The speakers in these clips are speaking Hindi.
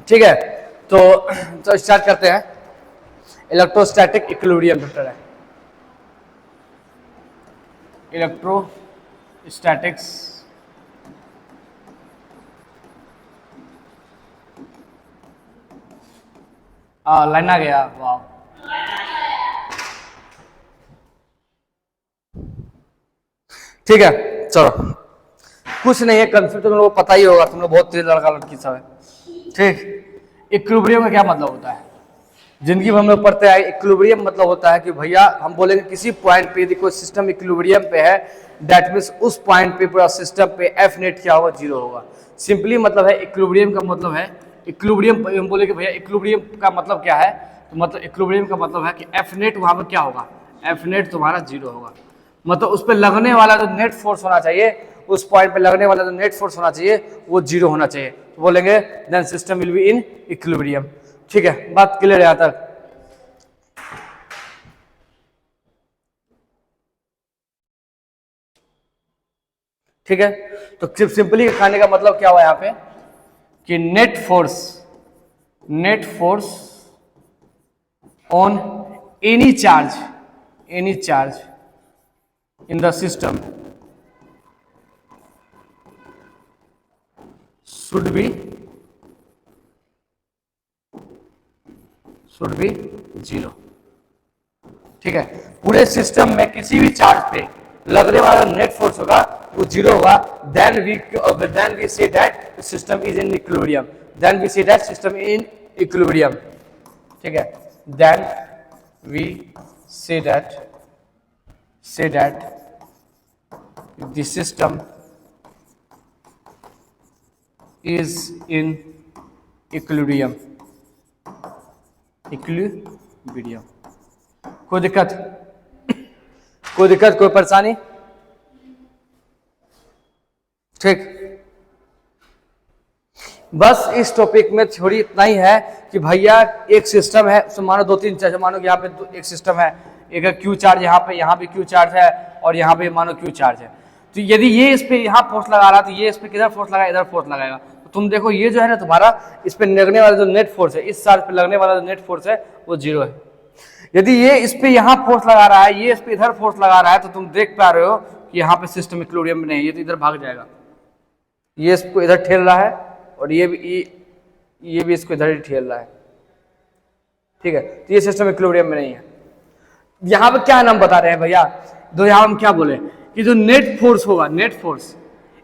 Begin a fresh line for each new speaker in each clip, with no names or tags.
ठीक है, तो स्टार्ट करते हैं। इलेक्ट्रोस्टैटिक इक्विलिब्रियम चैप्टर है, इलेक्ट्रोस्टैटिक्स लाइन आ गया, वाह। ठीक है, चलो कुछ नहीं है, कंसेप्ट तुम लोगों को पता ही होगा, तुम लोग बहुत तेज लड़का लड़की सब है। ठीक, इक्विलिब्रियम का क्या मतलब होता है? जिंदगी में हम लोग पढ़ते हैं इक्विलिब्रियम मतलब होता है कि भैया हम बोलेंगे किसी पॉइंट पे यदि कोई सिस्टम इक्विलिब्रियम पे है, दैट मीन्स उस पॉइंट पे पूरा सिस्टम पे एफ नेट क्या होगा, जीरो होगा। सिंपली मतलब है इक्विलिब्रियम का मतलब है, इक्विलिब्रियम हम बोले कि भैया इक्विलिब्रियम का मतलब क्या है, तो मतलब इक्विलिब्रियम का मतलब है कि एफ नेट वहां पर क्या होगा, एफ नेट तुम्हारा जीरो होगा। मतलब उस पर लगने वाला जो नेट फोर्स होना चाहिए, उस पॉइंट पे लगने वाला जो नेट फोर्स होना चाहिए वो जीरो होना चाहिए, तो बोलेंगे then system will be in equilibrium. ठीक है, बात क्लियर है यहां तक? ठीक है, तो सिंपली कहने का मतलब क्या हुआ यहाँ पे कि net force on any charge in the system should be zero. ठीक है, पूरे सिस्टम में किसी भी चार्ज पे लगने वाला नेट फोर्स होगा वो जीरो होगा। Then we say that system is in equilibrium, then we say that system in equilibrium. ठीक है, then we say that the system is in equilibrium। कोई दिक्कत, कोई परेशानी? ठीक, बस इस टॉपिक में थ्योरी इतना ही है कि भैया एक सिस्टम है, उसमें मानो दो तीन चार्ज, मानो कि यहाँ पे एक सिस्टम है, एक क्यू चार्ज यहाँ पे क्यू चार्ज है और यहाँ पे मानो क्यू चार्ज है। तो यदि ये इस पे यहाँ फोर्स लगा रहा है तो ये इस पे किधर फोर्स लगाएगा, इधर फोर्स लगाएगा। तो तुम देखो ये जो है ना तुम्हारा इस पे लगने वाला जो नेट फोर्स है, इस चार्ज पे लगने वाला जो नेट फोर्स है वो जीरो है। यदि ये इस पे यहाँ फोर्स लगा रहा है, ये इस पे इधर फोर्स लगा रहा है, तो तुम देख पा रहे हो कि यहाँ पे सिस्टम इक्विलिब्रियम में नहीं है, ये तो इधर भाग जाएगा, ये इसको इधर ठेल रहा है और ये भी इसको इधर ही ठेल रहा है। ठीक है, तो ये सिस्टम इक्विलिब्रियम में नहीं है। यहाँ पे क्या नाम बता रहे हैं भैया, तो यहाँ हम क्या बोले कि जो नेट फोर्स होगा, net force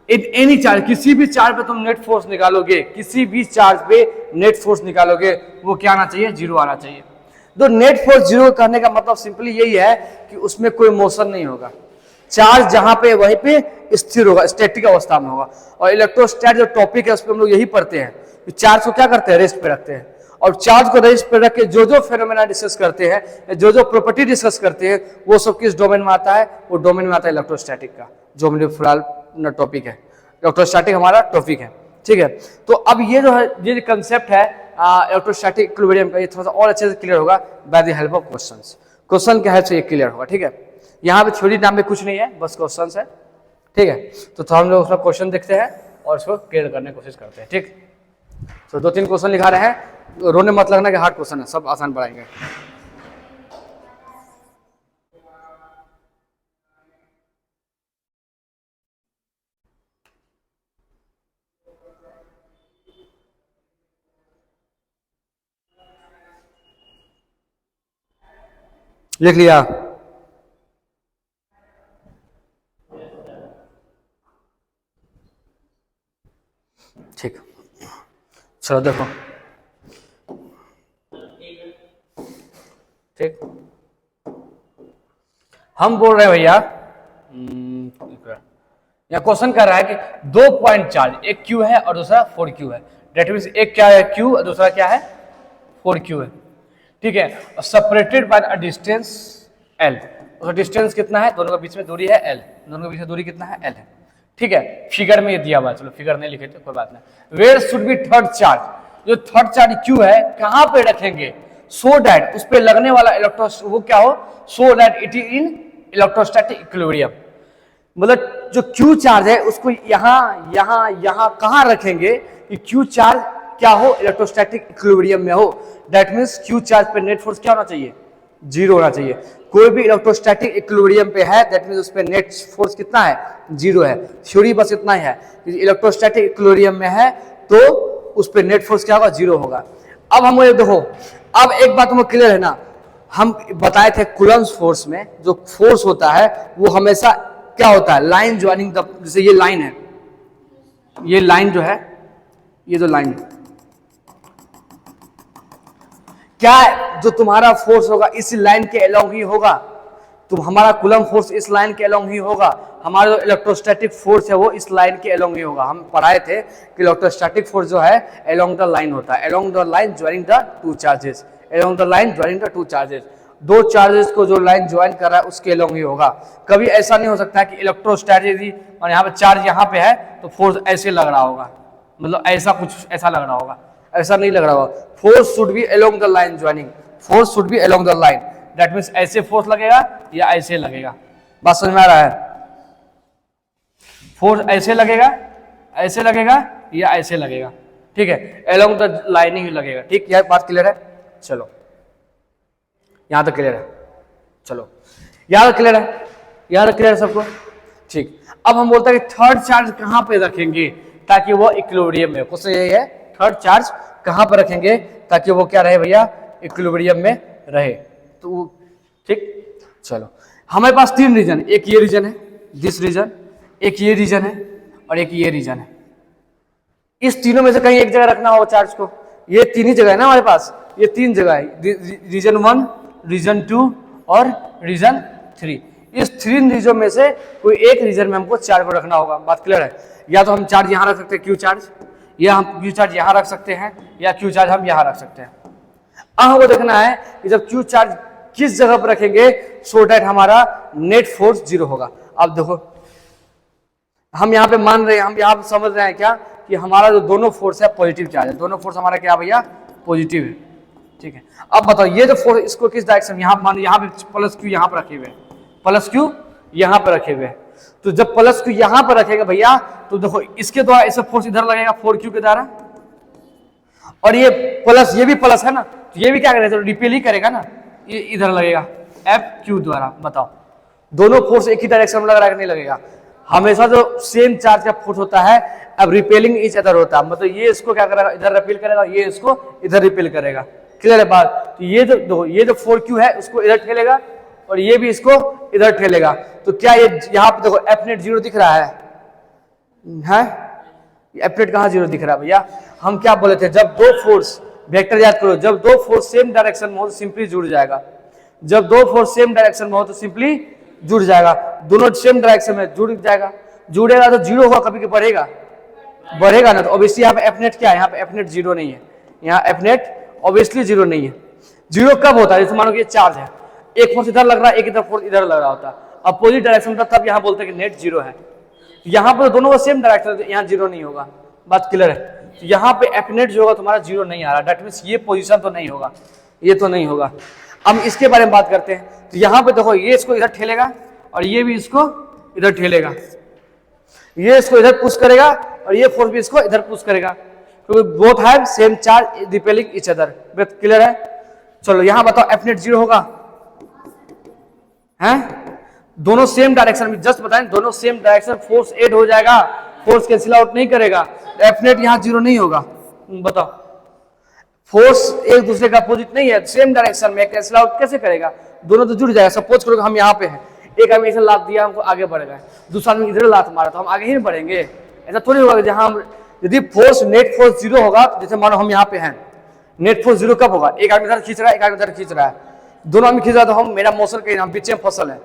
in any charge, किसी भी चार्ज पे तुम नेट फोर्स निकालोगे, किसी भी चार्ज पे नेट फोर्स निकालोगे वो क्या आना चाहिए, जीरो आना चाहिए। तो नेट फोर्स जीरो करने का मतलब सिंपली यही है कि उसमें कोई मोशन नहीं होगा, चार्ज जहां पे वहीं पे स्थिर होगा, स्टैटिक अवस्था में होगा। और इलेक्ट्रोस्टैट जो टॉपिक है उस पर हम लोग यही पढ़ते हैं कि चार्ज को क्या करते हैं, रेस्ट पे रखते हैं, और चार्ज को रेस्ट पे रख के जो फेनोमेना डिस्कस करते हैं, जो प्रॉपर्टी डिस्कस करते हैं, वो सब किस डोमेन में आता है, वो डोमेन में आता है इलेक्ट्रोस्टैटिक का, जो हमने फिलहाल टॉपिक है, इलेक्ट्रोस्टैटिक हमारा टॉपिक है। ठीक है, तो अब ये जो है, ये कंसेप्ट है इलेक्ट्रोस्टैटिक इक्विलिब्रियम का, ये थोड़ा सा और अच्छे से क्लियर होगा by the help of questions. Question के हेल्प से ये क्लियर होगा। ठीक है, यहाँ पे थ्योरी नाम में कुछ नहीं है, बस क्वेश्चंस है। ठीक है, तो हम लोग उसका क्वेश्चन देखते हैं और उसको क्लियर करने की कोशिश करते हैं। ठीक, तो दो तीन क्वेश्चन लिखा रहे हैं, रोने मत लगना कि हार्ड क्वेश्चन है, सब आसान पढ़ाएंगे। लिख लिया? ठीक, चलो देखो। ठीक, हम बोल रहे हैं भैया, यहाँ क्वेश्चन कर रहा है कि दो पॉइंट चार्ज, एक क्यू है और दूसरा 4q है। डेट मीन्स एक क्या है, क्यू, और दूसरा क्या है, 4q है। ठीक है, और separated by a distance l। उसका डिस्टेंस कितना है, दोनों के बीच में दूरी है l, दोनों के बीच में दूरी कितना है, l है। ठीक है, फिगर में ये दिया हुआ है, चलो फिगर नहीं लिखे तो कोई बात नहीं। Where should be third charge, जो थर्ड चार्ज क्यू है कहां पे रखेंगे, सो दैट उस पे लगने वाला इलेक्ट्रो वो क्या हो, so that it is in electrostatic equilibrium. मतलब जो क्यू चार्ज है उसको यहां कहां रखेंगे कि क्यू चार्ज क्या हो, इलेक्ट्रोस्टैटिक इक्विलिब्रियम में हो। दैट मींस क्यू चार्ज पे नेट फोर्स क्या होना चाहिए, जीरो होना चाहिए। कोई भी इलेक्ट्रोस्टैटिक इक्विलिब्रियम पे है दैट मींस उस पे नेट फोर्स कितना है, जीरो है। थ्योरी बस इतना ही है, इलेक्ट्रोस्टैटिक इक्विलिब्रियम में है तो उस पे नेट फोर्स क्या होगा, जीरो होगा। अब हम ये देखो, अब एक बात हमको क्लियर है ना, हम बताए थे कूलम्ब्स फोर्स में जो फोर्स होता है वो हमेशा क्या होता है, लाइन ज्वाइनिंग द, जैसे ये लाइन है, ये लाइन जो है, ये जो लाइन क्या है, जो तुम्हारा फोर्स होगा इस लाइन के अलोंग ही होगा। तो हमारा कूलम्ब फोर्स इस लाइन के अलोंग ही होगा, हमारा जो इलेक्ट्रोस्टैटिक फोर्स है वो इस लाइन के अलोंग ही होगा। हम पढ़ाए थे कि इलेक्ट्रोस्टैटिक फोर्स जो है अलोंग द लाइन होता है, along the line joining the two charges, along the line joining the two charges. दो चार्जेस को जो लाइन ज्वाइन कर रहा है उसके अलोंग ही होगा। कभी ऐसा नहीं हो सकता है कि इलेक्ट्रोस्टैटिक और यहाँ पे चार्ज यहाँ पे है तो फोर्स ऐसे लग रहा होगा, मतलब ऐसा कुछ ऐसा लग रहा होगा, ऐसा नहीं लग रहा होगा। Force should B along the line joining, force should B along the line. That means ऐसे फोर्स लगेगा या ऐसे लगेगा, बात समझ में आ रहा है। फोर्स ऐसे लगेगा, ऐसे लगेगा या ऐसे लगेगा, ठीक है, अलोंग द लाइनिंग ही लगेगा। ठीक, यह बात क्लियर है, चलो यहां तक क्लियर है, चलो यहां तक क्लियर है, यहां तक क्लियर है सबको, ठीक। अब हम बोलते हैं कि थर्ड चार्ज कहां पे रखेंगे ताकि वो इक्विलिब्रियम में, क्वेश्चन यही है, थर्ड चार्ज कहां पर रखेंगे ताकि वो क्या रहे भैया, इक्विलिब्रियम में रहे। तो ठीक, चलो हमारे पास तीन रीजन, एक ये रीजन है, दिस रीजन, एक ये रीजन है और एक ये रीजन है। इस तीनों में से कहीं एक जगह रखना हो चार्ज को, ये तीन ही जगह है ना हमारे पास, ये तीन जगह है, रीजन 1, रीजन 2 और रीजन 3। इस तीन रीजन में से कोई एक रीजन में हमको चार्ज को रखना होगा, बात क्लियर है। या तो हम चार्ज यहां रख सकते हैं क्यू चार्ज, या हम क्यू चार्ज यहां रख सकते हैं, या क्यू चार्ज हम यहां रख सकते हैं। अब हमको देखना है कि जब क्यू चार्ज किस जगह पर रखेंगे सो दैट हमारा नेट फोर्स जीरो होगा। अब देखो हम यहाँ पे मान रहे हैं, हम यहाँ पे समझ रहे हैं क्या कि हमारा जो दोनों फोर्स है पॉजिटिव चार्ज है, दोनों फोर्स हमारा क्या भैया, पॉजिटिव है, ठीक है। अब बताओ ये जो फोर्स इसको किस डायरेक्शन, यहाँ मान यहाँ पे प्लस क्यू यहाँ पर रखे हुए, प्लस क्यू यहाँ पर रखे हुए, तो जब प्लस क्यू यहाँ पर रखेगा भैया तो देखो इसके द्वारा ऐसे फोर्स इधर लगेगा 4Q के द्वारा, और ये प्लस, ये भी प्लस है ना, तो ये भी क्या करेगा, तो रिपेल ही करेगा ना, ये इधर लगेगा FQ द्वारा। बताओ दोनों फोर्स एक ही डायरेक्शन में लग रहा है कि नहीं लगेगा, हमेशा जो सेम चार्ज का फोर्स होता है अब रिपेलिंग इच अदर होता है, मतलब ये इसको क्या करेगा, इधर रिपेल करेगा, ये इसको इधर रिपेल करेगा, क्लियर है बात। तो ये जो देखो ये जो 4Q है उसको इधर ठेलेगा और ये भी इसको इधर ठेलेगा, तो क्या ये यहाँ पे देखो एफ नेट जीरो दिख रहा है, एफ नेट कहाँ जीरो दिख रहा है भैया। हम क्या बोले थे, जब दो फोर्स, वेक्टर याद करो, जब दो फोर्स सेम डायरेक्शन में हो तो सिंपली जुड़ जाएगा, जब दो फोर्स सेम डायरेक्शन में हो तो सिंपली जुड़ जाएगा, दोनों सेम डायरेक्शन में जुड़ जाएगा, जुड़ेगा तो जीरो होगा, कभी बढ़ेगा, बढ़ेगा ना, तो ऑब्वियसली यहाँ पे एफ नेट क्या है, यहाँ पे एफ नेट जीरो नहीं है, यहाँ एफ नेट ऑब्वियसली जीरो नहीं है। जीरो कब होता है, जैसे मानो कि ये चार्ज है, एक फोर्स इधर लग रहा है, एक इधर फोर्स इधर लग रहा होता है, अपोजिट डायरेक्शन था, तब यहाँ बोलते हैं कि नेट जीरो है। यहाँ पर दोनों का सेम डायरेक्शन, यहाँ जीरो नहीं होगा, बात क्लियर है। तो यहाँ पे एफ नेट जो होगा तुम्हारा जीरो नहीं आ रहा, दैट मींस ये पोजीशन तो नहीं होगा, ये तो नहीं होगा। अब इसके बारे में बात करते हैं, तो यहाँ पे देखो ये इसको इधर ठेलेगा और ये भी इसको इधर ठेलेगा, ये इसको इधर पुश करेगा और ये फोर्स भी इसको इधर पुश करेगा, क्योंकि both have same charge repelling each other, clear है। चलो यहाँ बताओ एफ नेट जीरो होगा, हैं दोनों सेम डायरेक्शन में, जस्ट बताएं दोनों सेम डायरेक्शन, फोर्स ऐड हो जाएगा, फोर्स कैंसिल आउट नहीं करेगा, एफ नेट यहाँ जीरो नहीं होगा। बताओ फोर्स एक दूसरे का अपोजिट नहीं है, सेम डायरेक्शन में, कैंसिल आउट कैसे करेगा, दोनों तो जुड़ जाएगा। सपोज करो हम यहाँ पे हैं, एक आदमी ऐसे लात दिया हमको आगे बढ़ गए, दूसरा आदमी इधर लात मारा तो हम आगे ही नहीं बढ़ेंगे, ऐसा थोड़ी होगा। जहां हम यदि फोर्स नेट फोर्स जीरो होगा, जैसे मानो हम यहाँ पे हैं, नेट फोर्स जीरो कब होगा, एक आदमी इधर खींच रहा है, एक आदमी इधर खींच रहा है, दोनों आदमी खींच रहा है, तो हम मेरा मोशन कहीं हम पीछे फसल है।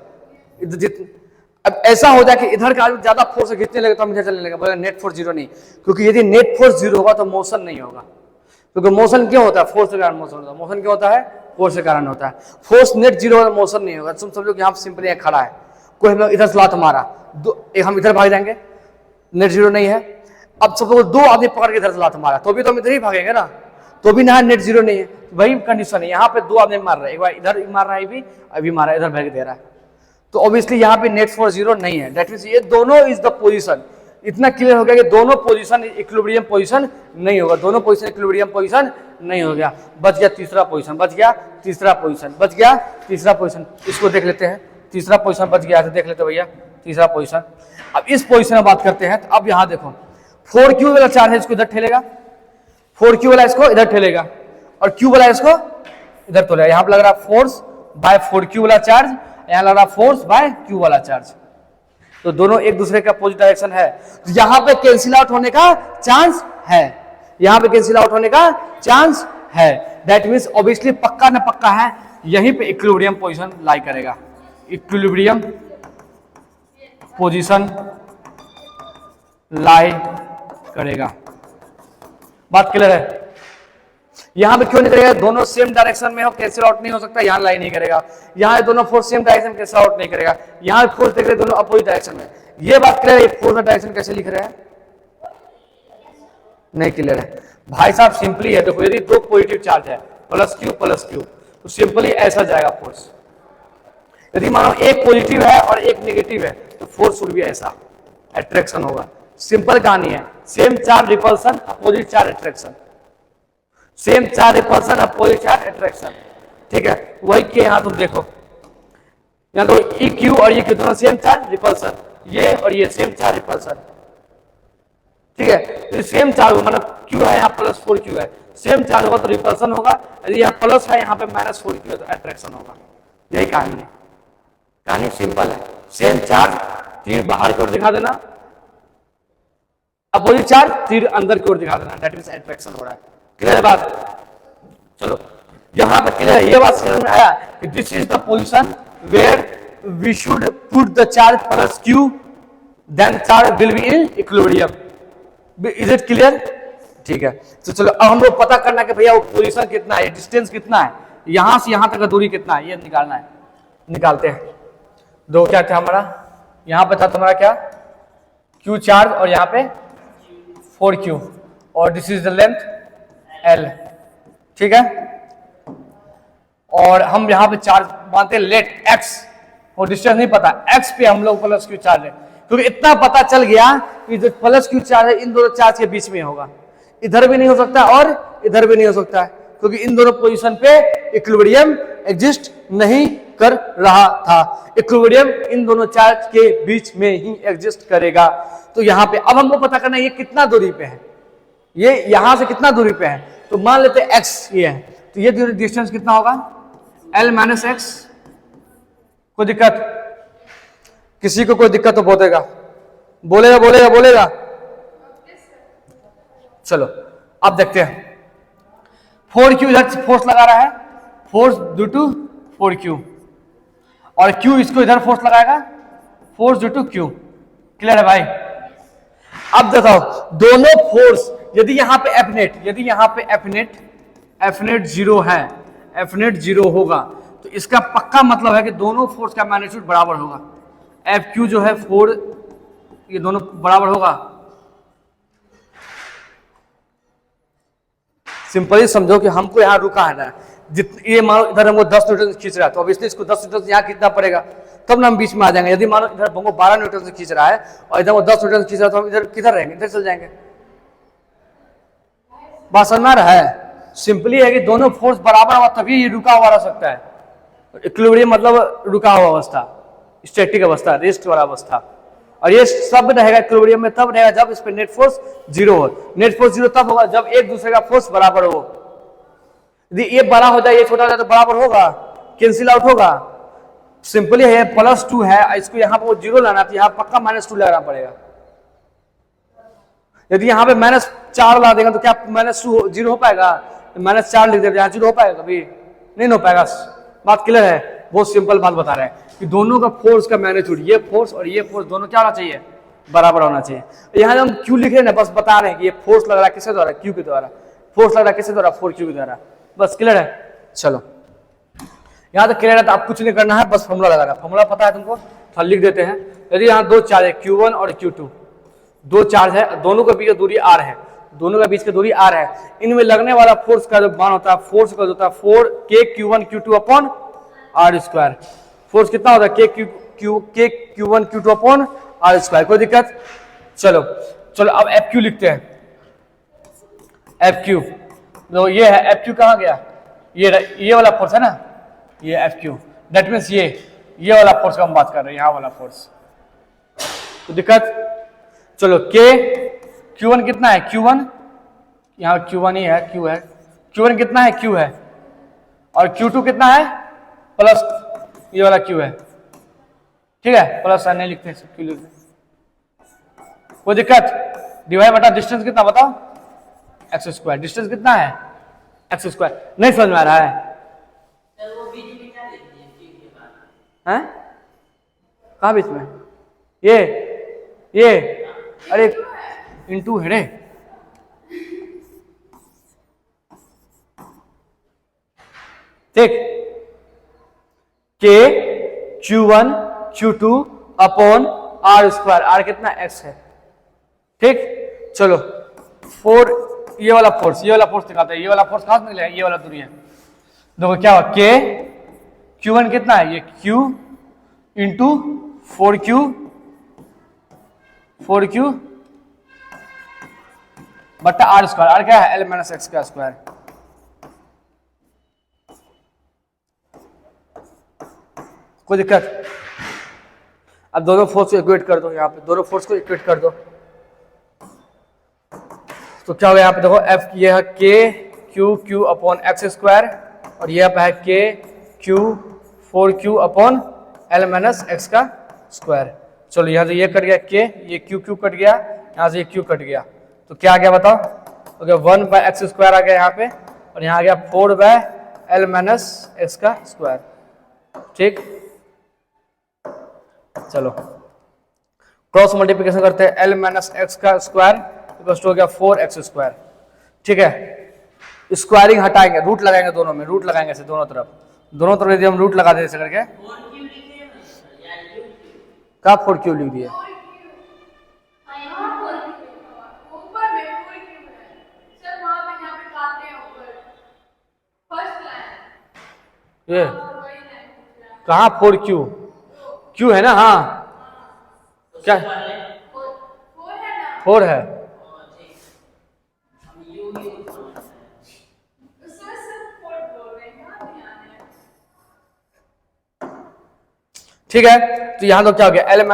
अब ऐसा हो जाए कि इधर का आदमी ज्यादा फोर्स से खींचने लगे तो हम इधर चलने लगे, बोले नेट फोर्स जीरो नहीं, क्योंकि यदि नेट फोर्स जीरो होगा तो मोशन नहीं होगा, क्योंकि मोशन क्यों होता है, फोर्स के कारण मोशन होता है, मोशन क्यों होता है, फोर्स के कारण होता है। फोर्स नेट जीरो होगा तो मोशन नहीं होगा। तुम समझो कि यहाँ सिंपली एक खड़ा है, कोई हमें इधर से लात मारा, एक हम इधर भाग जाएंगे, नेट जीरो नहीं है। अब सपोज दो आदमी पकड़ के इधर से लात मारा तो भी तो हम इधर ही भागेंगे ना, तो भी ना नेट जीरो नहीं है, वही कंडीशन है। यहाँ पे दो आदमी मार रहे हैं, एक बार इधर मार रहा है, अभी मारा इधर भाग दे रहा है, तो ऑब्वियसली यहाँ पे नेट फोर्स जीरो नहीं है। दैट मींस ये दोनों इज द पोजीशन, इतना क्लियर हो गया कि दोनों पोजीशन इक्विलिब्रियम पोजीशन नहीं होगा, दोनों पोजीशन इक्विलिब्रियम पोजीशन नहीं हो गया। बच गया तीसरा पोजीशन, बच गया तीसरा पोजीशन, बच गया तीसरा पोजीशन। इसको देख लेते हैं, तीसरा पोजीशन बच गया, देख लेते भैया तीसरा पोजीशन। अब इस पोजीशन में बात करते हैं, तो अब यहाँ देखो 4q वाला चार्ज है, इसको इधर ठेलेगा, 4q वाला इसको इधर ठेलेगा, और q वाला इसको इधर तोलेगा। यहाँ पे लग रहा फोर्स बाय 4q वाला चार्ज, यहाँ लग रहा फोर्स बाय q वाला चार्ज, तो दोनों एक दूसरे का अपोजिट डायरेक्शन है। तो यहाँ पे कैंसिल आउट होने का चांस है, यहाँ पे कैंसिल आउट होने का चांस है। दैट मीन्स ऑब्वियसली पक्का न पक्का है, यहीं पे इक्विलिब्रियम पोजीशन लाई करेगा, इक्विलिब्रियम पोजीशन लाई करेगा। बात क्लियर है? यहां पे क्यों नहीं करेगा? दोनों सेम डायरेक्शन में हो, कैंसिल आउट नहीं हो सकता, यहां लाई नहीं करेगा। यहां दोनों फोर्स सेम डायरेक्शन में कैंसिल आउट नहीं करेगा, यहां फोर्स देख रहे दोनों अपोजिट डायरेक्शन में। ये बात क्लियर है? फोर्स का डायरेक्शन कैसे लिख रहे हैं? नहीं क्लियर है भाई साहब? सिंपली है, देखो यदि दो पॉजिटिव चार्ज है प्लस क्यू तो सिंपली ऐसा जाएगा फोर्स। यदि मानो एक पॉजिटिव है और एक नेगेटिव है तो फोर्स शुड भी ऐसा अट्रैक्शन होगा। सिंपल कहानी है, same charge repulsion opposite charge attraction, same charge repulsion opposite charge attraction, ठीक है? वही के यहाँ तुम देखो, यहाँ तो ई क्यू और ये क्यू दोनों सेम चार्ज रिपल्सन, ये और ये सेम चार्ज रिपल्सन, ठीक है? तो सेम चार्ज मतलब क्यू है यहाँ प्लस 4q है, सेम चार्ज होगा तो रिपल्सन होगा, यदि यहाँ प्लस है यहाँ पे माइनस 4q है तो अट्रैक्शन होगा। यही कहानी है, कहानी सिंपल है। सेम चार्ज तीर बाहर की ओर दिखा देना, अपोजिट चार्ज तीर अंदर की ओर दिखा देना, दैट मींस अट्रैक्शन हो रहा है। क्लियर है बात? चलो यहां पे क्लियर है, ये बात समझ में आया कि this is the position where we should put the charge plus q, then charge will be in equilibrium. Is it clear? ठीक है, तो चलो अब हम लोग पता करना कि भैया वो पोजीशन कितना है, डिस्टेंस कितना है, यहां से यहां तक का दूरी कितना है, ये निकालना है। निकालते हैं। दो क्या था हमारा, यहां पे था तुम्हारा क्या q चार्ज और यहां पे 4q, और this is the length l, ठीक है? और हम यहां पे चार्ज मानते हैं लेट x, और डिस्टेंस नहीं पता, x पे हम लोग प्लस q चार्ज है, क्योंकि इतना पता चल गया कि जो प्लस q चार्ज है इन दोनों चार्ज के बीच में होगा, इधर भी नहीं हो सकता और इधर भी नहीं हो सकता है, क्योंकि इन दोनों पोजीशन पे इक्विलिब्रियम एग्जिस्ट नहीं कर रहा था। इक्विलिब्रियम इन दोनों चार्ज के बीच में ही एग्जिस्ट करेगा। तो यहां पे अब हमको पता करना है ये कितना दूरी पे है, ये यहां से कितना दूरी पे है, तो मान लेते हैं x ये है, तो ये डिस्टेंस कितना होगा l माइनस एक्स। कोई दिक्कत? किसी को कोई दिक्कत तो बोलेगा, बोलेगा बोलेगा बोलेगा। चलो अब देखते हैं, 4q इधर फोर्स लगा रहा है, फोर्स ड्यू टू 4q, और q इसको इधर फोर्स लगाएगा, force due to q। Clear है भाई? अब बताओ दोनों फोर्स, यदि यहां पे F नेट 0 है, F नेट 0 होगा, तो इसका पक्का मतलब है कि दोनों फोर्स का मैग्नीट्यूड बराबर होगा। FQ जो है 4, ये दोनों बराबर होगा। सिंपली समझो कि हमको यहाँ रुका है ना, ये मानो इधर हमको 10 न्यूटन से खींच रहा है, तो ऑब्वियसली इसको 10 न्यूटन से यहाँ खींचना पड़ेगा, तब ना हम बीच में आ जाएंगे। यदि मानो इधर हमको 12 न्यूटन से खींच रहा है और इधर वो 10 न्यूटन से खींच रहा है, तो हम इधर किधर रहेंगे? इधर चल जाएंगे। बात समझ में आ रहा है? सिंपली है कि दोनों फोर्स बराबर हुआ तभी ये रुका हुआ रह सकता है। इक्विलिब्रियम मतलब रुका हुआ अवस्था, स्टैटिक अवस्था, रेस्ट वाला अवस्था, और ये सब रहेगा इक्विलिब्रियम में तब रहेगा जब इस पे नेट फोर्स 0 हो। नेट फोर्स 0 तब होगा जब एक दूसरे का फोर्स बराबर हो। यदि ये बड़ा हो जाए ये छोटा हो जाए तो बराबर होगा, कैंसिल आउट होगा। सिंपली है +2 है, इसको यहाँ पे 0 लाना तो यहाँ पक्का -2 लगाना पड़ेगा। यदि यहाँ पे -4 ला देगा तो क्या -2 0 हो पाएगा? -4 लिख देगा, यहाँ 0 हो पाएगा? कभी नहीं हो पाएगा। बात क्लियर है? बहुत सिंपल बात बता रहे हैं कि दोनों का फोर्स का मैग्नीट्यूड, ये फोर्स और ये फोर्स दोनों क्या होना चाहिए? बराबर होना चाहिए। यहाँ हम क्यू लिख रहे हैं ना, बस बता रहे हैं कि ये फोर्स लग रहा है किसके द्वारा? क्यू के द्वारा। फोर्स लग रहा है किसके द्वारा? 4q के द्वारा। बस क्लियर है? चलो यहाँ तक क्लियर है, तो आप कुछ नहीं करना है, बस फॉर्मूला लगाना। फॉर्मूला पता है तुमको? तो लिख देते हैं। यदि यहाँ दो चार्ज है Q1 और Q2, दो चार्ज है, दोनों के बीच की दूरी r है, दोनों के बीच की दूरी r है, इनमें लगने वाला फोर्स का जो मान होता है, फोर्स का होता है 4kQ1 Q2 upon r²। Force कितना होता है? kQ1 Q2 upon r²। कोई दिक्कत? चलो चलो अब एफ क्यू लिखते हैं। एफ क्यू तो ये है, एफ क्यू कहाँ गया, ये वाला फोर्स है ना, ये एफ क्यू, दैट मीन्स ये वाला फोर्स का हम बात कर रहे हैं, यहाँ वाला फोर्स। तो दिक्कत, चलो के Q1 कितना है, Q1 यहाँ Q1 ही है, Q है, Q1 कितना है, Q है, और Q2 कितना है, प्लस ये वाला Q है, ठीक है, प्लस नहीं लिखते हैं, Q लिखते हैं, कोई दिक्कत। डिवाइड बटा डिस्टेंस कितना बताओ, एक्स स्क्वायर, डिस्टेंस कितना है एक्स स्क्वायर, नहीं समझ में आ रहा है हैं? कहाँ बीच में, ये अरे इंटू है रे, ठीक, k Q1 Q2 upon r square, r कितना एक्स है, ठीक। चलो 4 ये वाला फोर्स दिखाता है, ये वाला फोर्स कहां से निकलेगा, ये वाला दूरी है, देखो क्या हुआ, के Q1 कितना है, ये Q इंटू 4Q बट्टा आर स्क्वायर, आर क्या है, L माइनस एक्स का स्क्वायर, कोई दिक्कत। अब दोनों फोर्स को इक्वेट कर दो, यहाँ पे दोनों फोर्स को इक्वेट कर दो, तो क्या होगा, यहाँ पे देखो एफ ये है के क्यू अपॉन एक्स स्क्वायर, और ये है के Q 4Q upon L minus x का स्क्वायर। चलो यहाँ से ये कट गया के, ये क्यू कट गया, यहाँ से ये क्यू कट गया, तो क्या आ गया बताओ, तो क्या 1 बाय एक्स स्क्वायर आ गया यहाँ पे, और यहाँ आ गया 4 बाय L माइनस एक्स का स्क्वायर, ठीक। चलो क्रॉस मल्टीप्लिकेशन करते हैं, L माइनस एक्स का स्क्वायर हो गया 4x स्क्वायर, ठीक है। स्क्वायरिंग हटाएंगे, रूट लगाएंगे दोनों में, रूट लगाएंगे ऐसे दोनों तरफ यदि हम रूट लगा दें ऐसे करके, कहाँ 4Q लिख दिए, ये कहाँ 4Q है ना, हाँ क्या 4 है, ठीक है। तो यहां तो क्या हो गया, L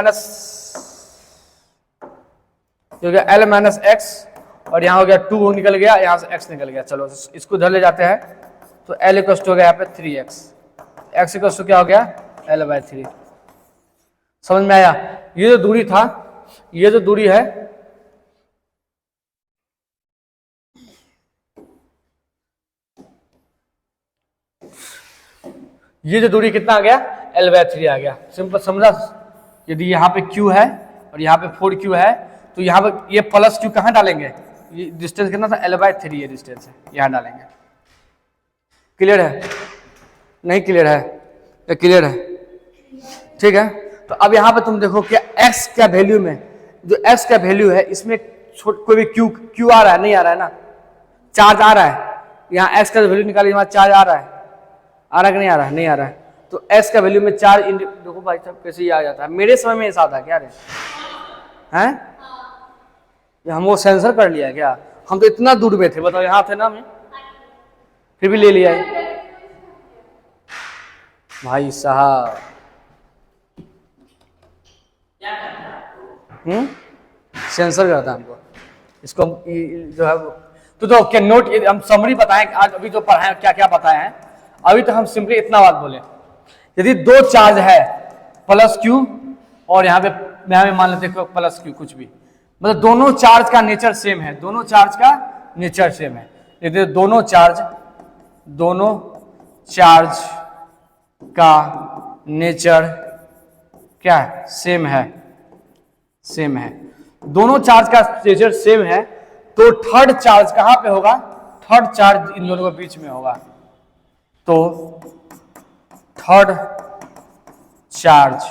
माइनस एक्स, और यहां हो गया 2 निकल गया, यहां से x निकल गया, चलो इसको इधर ले जाते हैं, तो L इक्वल हो गया यहाँ पे 3x, x इक्वल टू क्या हो गया L/3, समझ में आया। ये जो दूरी था, ये जो दूरी है, ये जो दूरी कितना आ गया L/3 आ गया, सिंपल समझा। यदि यहाँ पे Q है और यहाँ पे 4Q है, तो यहाँ पे ये प्लस Q कहाँ डालेंगे, ये डिस्टेंस कितना था L/3 ये डिस्टेंस है, यहाँ डालेंगे, क्लियर है, नहीं क्लियर है, या क्लियर है, ठीक है। तो अब यहाँ पे तुम देखो क्या x का वैल्यू में, जो x का वैल्यू है इसमें कोई भी Q आ रहा है, नहीं आ रहा है ना, चार्ज आ रहा है, यहाँ x का वैल्यू निकालिए, वहाँ चार्ज आ रहा है कि नहीं आ रहा है, नहीं आ रहा है, तो s का वैल्यू में चार्ज देखो भाई साहब कैसे ही आ जाता है, मेरे समय में ऐसा था क्या रे हैं, हम वो सेंसर कर लिया क्या, हम तो इतना दूर में थे, बताओ यहाँ थे ना, हमें फिर भी ले लिया है भाई साहब, सेंसर करता हमको इसको, जो है तो क्या नोट, हम समरी बताएं आज, अभी जो पढ़ाए क्या क्या बताए हैं, अभी तो हम सिंपली इतना बात बोले, यदि दो चार्ज है प्लस Q और यहाँ पे मान लेते हैं प्लस Q, कुछ भी मतलब दोनों चार्ज का नेचर सेम है, दोनों चार्ज का नेचर सेम है, यदि दोनों चार्ज का नेचर क्या है, सेम है, दोनों चार्ज का नेचर सेम है, तो थर्ड चार्ज कहां पे होगा, थर्ड चार्ज इन दोनों के बीच में होगा, तो थर्ड चार्ज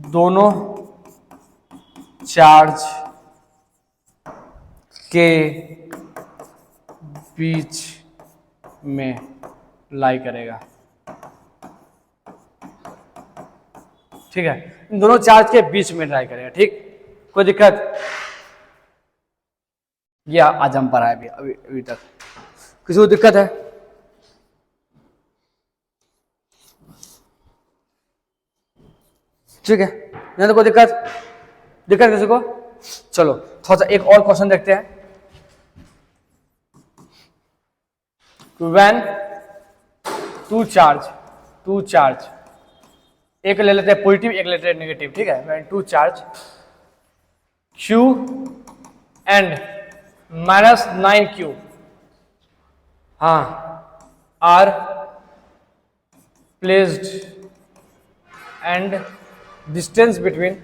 दोनों चार्ज के बीच में लाई करेगा, ठीक है, इन दोनों चार्ज के बीच में ट्राई करेगा। ठीक, कोई दिक्कत? ये आज हम पढ़ा है अभी तक, किसी को दिक्कत है? ठीक है, नहीं तो कोई दिक्कत किसी को? चलो थोड़ा सा एक और क्वेश्चन देखते हैं। व्हेन टू चार्ज, एक ले लेते हैं पॉजिटिव, एक ले लेते हैं नेगेटिव। ठीक है, when two charge Q and -9Q हाँ are placed and distance between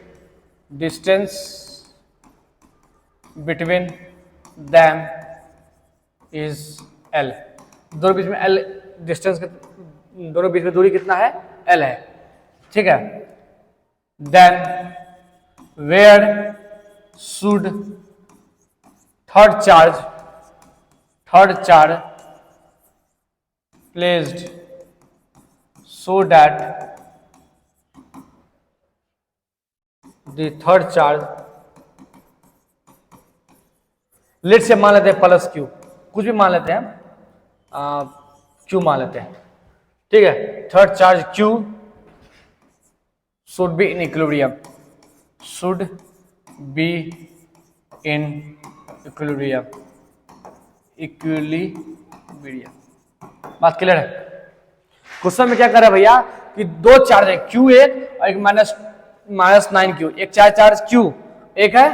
them is L। दोनों बीच में L डिस्टेंस, दोनों बीच में दूरी कितना है? L है। ठीक है, then where should third charge placed so that the third charge, let say मान लेते हैं प्लस Q, कुछ भी मान लेते हैं, Q मान लेते हैं। ठीक है, third charge Q should be in equilibrium, बात क्लियर है? क्वेश्चन में क्या कर रहा है भैया कि दो चार्ज है, Q एक और एक -9Q, एक चार्ज Q, एक है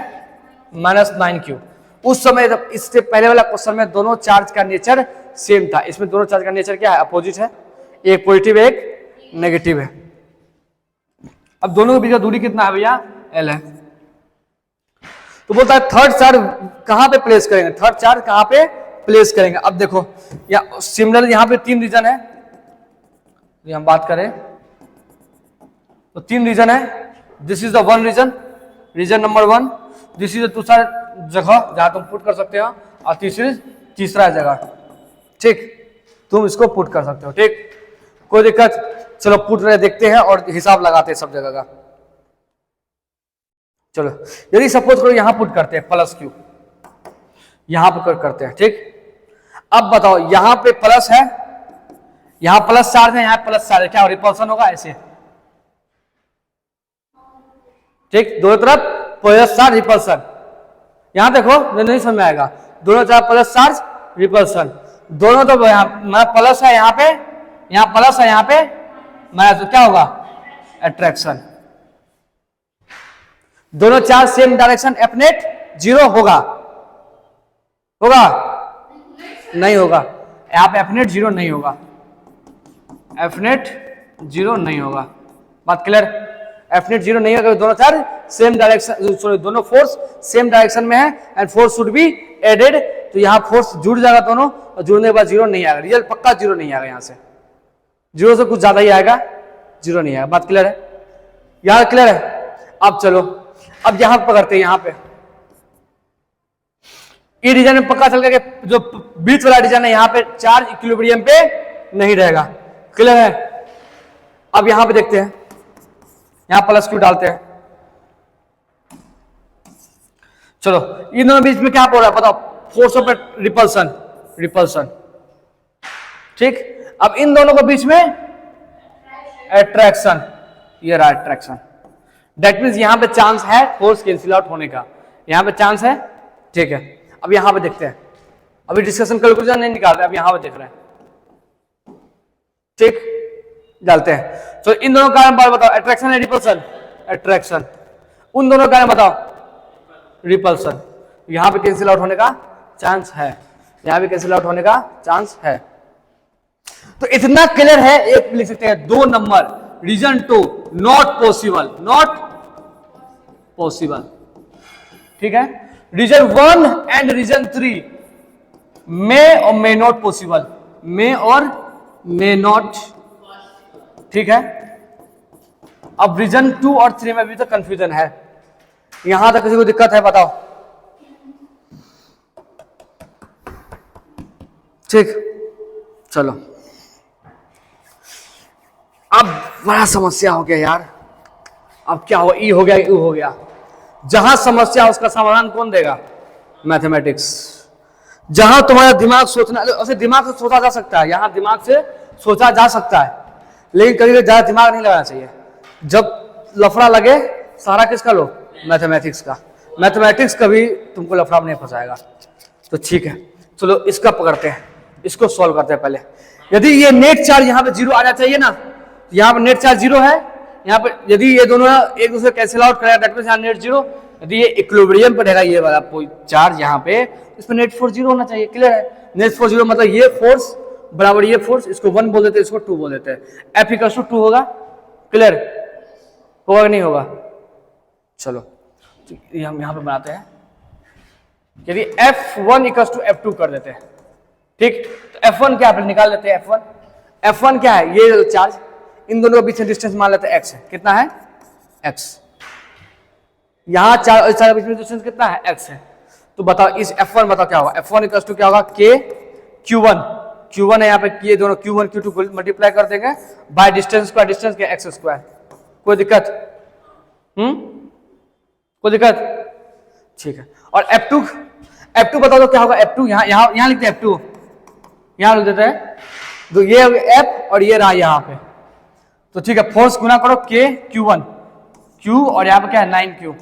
-9Q। उस समय जब इससे पहले वाला क्वेश्चन में दोनों चार्ज का नेचर सेम था, इसमें दोनों चार्ज का नेचर क्या है? अपोजिट है, एक पॉजिटिव एक नेगेटिव है। अब दोनों के बीच का दूरी कितना है भैया? L है। तो बोलता है थर्ड चार्ज कहां पे प्लेस करेंगे? थर्ड चार्ज कहां पे प्लेस करेंगे? अब देखो या सिमिलर यहां पे तीन रीजन है, हम बात करें तो तीन रीजन है। This is the one region number 1, this is दूसरा जगह जहां तुम पुट कर सकते हो, और तीसरा जगह। ठीक, तुम इसको पुट कर सकते हो। ठीक, कोई दिक्कत? चलो पुट रहे देखते हैं और हिसाब लगाते हैं सब जगह का। चलो यदि सपोज करो यहां पुट करते हैं प्लस Q, यहां पर करते हैं। ठीक, अब बताओ यहां पे प्लस है, यहां प्लस चार्ज है, यहां प्लस चार्ज है, क्या रिपल्सन होगा? ऐसे। ठीक, दोनों तरफ प्लस चार्ज रिपल्सन। यहां देखो नहीं समझ में आएगा, दोनों तरफ प्लस चार्ज रिपल्सन, दोनों तो यहां प्लस है, यहां पे यहां प्लस है, यहां पे माइनस, तो क्या होगा? अट्रैक्शन। दोनों charge same direction, F net 0 होगा नहीं होगा? यहां पे F नेट 0 नहीं होगा, F नेट 0 नहीं होगा। बात क्लियर? F नेट 0 नहीं होगा, दोनों चार्ज सेम डायरेक्शन, सॉरी दोनों फोर्स सेम डायरेक्शन में है, and force should be added. तो यहां फोर्स जुड़ जाएगा दोनों, और जुड़ने के बाद 0 नहीं आएगा, रिजल्ट पक्का 0 नहीं आएगा, यहां से 0 से कुछ ज्यादा ही आएगा, 0 नहीं आएगा। बात क्लियर है? यहां क्लियर है? अब चलो अब यहां पकड़ते हैं, यहां पे ये रीजन में पक्का चल गया कि जो बीच वाला रीजन है यहां पे चार्ज इक्विलिब्रियम पे नहीं रहेगा। क्लियर है? अब यहां पे देखते हैं, यहां प्लस Q डालते हैं। चलो इन दोनों बीच में क्या हो रहा है बताओ? Force of repulsion. ठीक, अब इन दोनों के बीच में अट्रैक्शन, ये रहा अट्रैक्शन। दैट मीन्स यहां पे चांस है फोर्स कैंसिल आउट होने का, यहां पे चांस है। ठीक है, अब यहां पे देखते हैं, अभी डिस्कशन कैलकुलेशन नहीं निकाल रहे, अब यहां पे देख रहे हैं। ठीक, डालते हैं। तो इन दोनों कारण बार बताओ, अट्रैक्शन है रिपल्सन? अट्रैक्शन। उन दोनों कारण बताओ, रिपल्सन। यहां पे कैंसिल आउट होने का चांस है, यहां भी कैंसिल आउट होने का चांस है। तो इतना क्लियर है, एक लिख सकते हैं 2 नंबर, रीजन 2 नॉट पॉसिबल। ठीक है, रीजन 1 एंड रीजन 3 मे और मे नॉट पॉसिबल, मे और मे नॉट। ठीक है, अब रीजन 2 और 3 में भी तो कंफ्यूजन है। यहां तक किसी को दिक्कत है बताओ? ठीक, चलो अब बड़ा समस्या हो गया यार, अब क्या हुआ, ई हो गया, यू हो गया। जहां समस्या उसका समाधान कौन देगा? मैथमेटिक्स। जहां तुम्हारा दिमाग सोचना, ऐसे दिमाग से सोचा जा सकता है, यहां दिमाग से सोचा जा सकता है, लेकिन कभी ज्यादा दिमाग नहीं लगाना चाहिए। जब लफड़ा लगे सारा किसका लो? मैथमेटिक्स का। मैथमेटिक्स कभी तुमको लफड़ा में नहीं फंसाएगा। तो ठीक है, चलो इसका पकड़ते हैं, इसको सॉल्व करते हैं पहले। यदि ये नेट चार्ज यहाँ पे जीरो आना चाहिए ना, यहाँ पे नेट चार्ज जीरो है, यहाँ पे यदि ये दोनों एक दूसरे कैंसिल आउट करेगा, दैट मींस यहाँ नेट जीरो। यदि ये इक्विलिब्रियम पर रहेगा ये वाला चार्ज यहाँ पे, इस पर नेट फोर्स जीरो होना चाहिए। क्लियर है? नेट फोर्स जीरो मतलब ये फोर्स बराबर ये फोर्स, इसको 1 बोल देते हैं, इसको 2 बोल देते हैं। F इक्वल टू 2 होगा। क्लियर होगा कि नहीं होगा? चलो तो हम यहाँ पे बनाते हैं, यदि F1 इक्वल टू F2 कर देते हैं, ठीक, तो F1 क्या है निकाल लेते हैं। F1 क्या है? ये चार्ज, इन दोनों के बीच में डिस्टेंस मान लेते हैं x है। कितना है? x। यहां चार्ज के बीच में डिस्टेंस कितना है? x है। तो बताओ इस F1 बताओ क्या होगा? F1 इक्वल टू क्या होगा? K Q1 है यहाँ पे, ये दोनों Q1 Q2 मल्टीप्लाई कर देंगे बाय डिस्टेंस स्क्वायर, डिस्टेंस क्या? x square. कोई दिक्कत? कोई दिक्कत? ठीक है। और F2 बताओ तो क्या होगा? F2 यहाँ लिखते हैं, F2 यहाँ लिख देते हैं। तो ये F और ये रहा यहाँ पे, तो ठीक है, फोर्स गुना करो K Q1 Q और यहाँ पे क्या है? 9Q।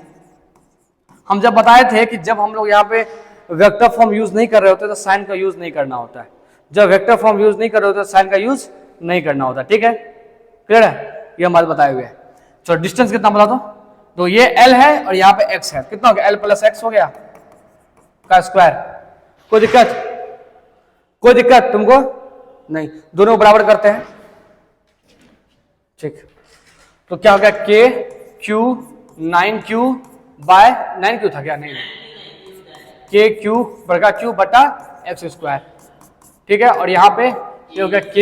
हम जब बताए थे कि जब हम लोग यहाँ पे वेक्टर फॉर्म यूज नहीं कर रहे होते तो साइन का यूज नहीं करना होता है। जब वेक्टर फॉर्म यूज नहीं कर रहे होते तो साइन का यूज नहीं करना होता। ठीक है, क्लियर है? ये हमारे बताए हुए हैं। चलो डिस्टेंस कितना बता दो। तो ये L है और यहाँ पे X है, कितना हो गया? L प्लस X हो गया का स्क्वायर। कोई दिक्कत? कोई दिक्कत तुमको नहीं? दोनों बराबर करते हैं, ठीक। तो क्या हो गया? K Q 9Q bye 9Q था क्या? नहीं, K Q बड़ा Q बटा X स्क्वायर। ठीक है, और यहाँ पे ये हो गया K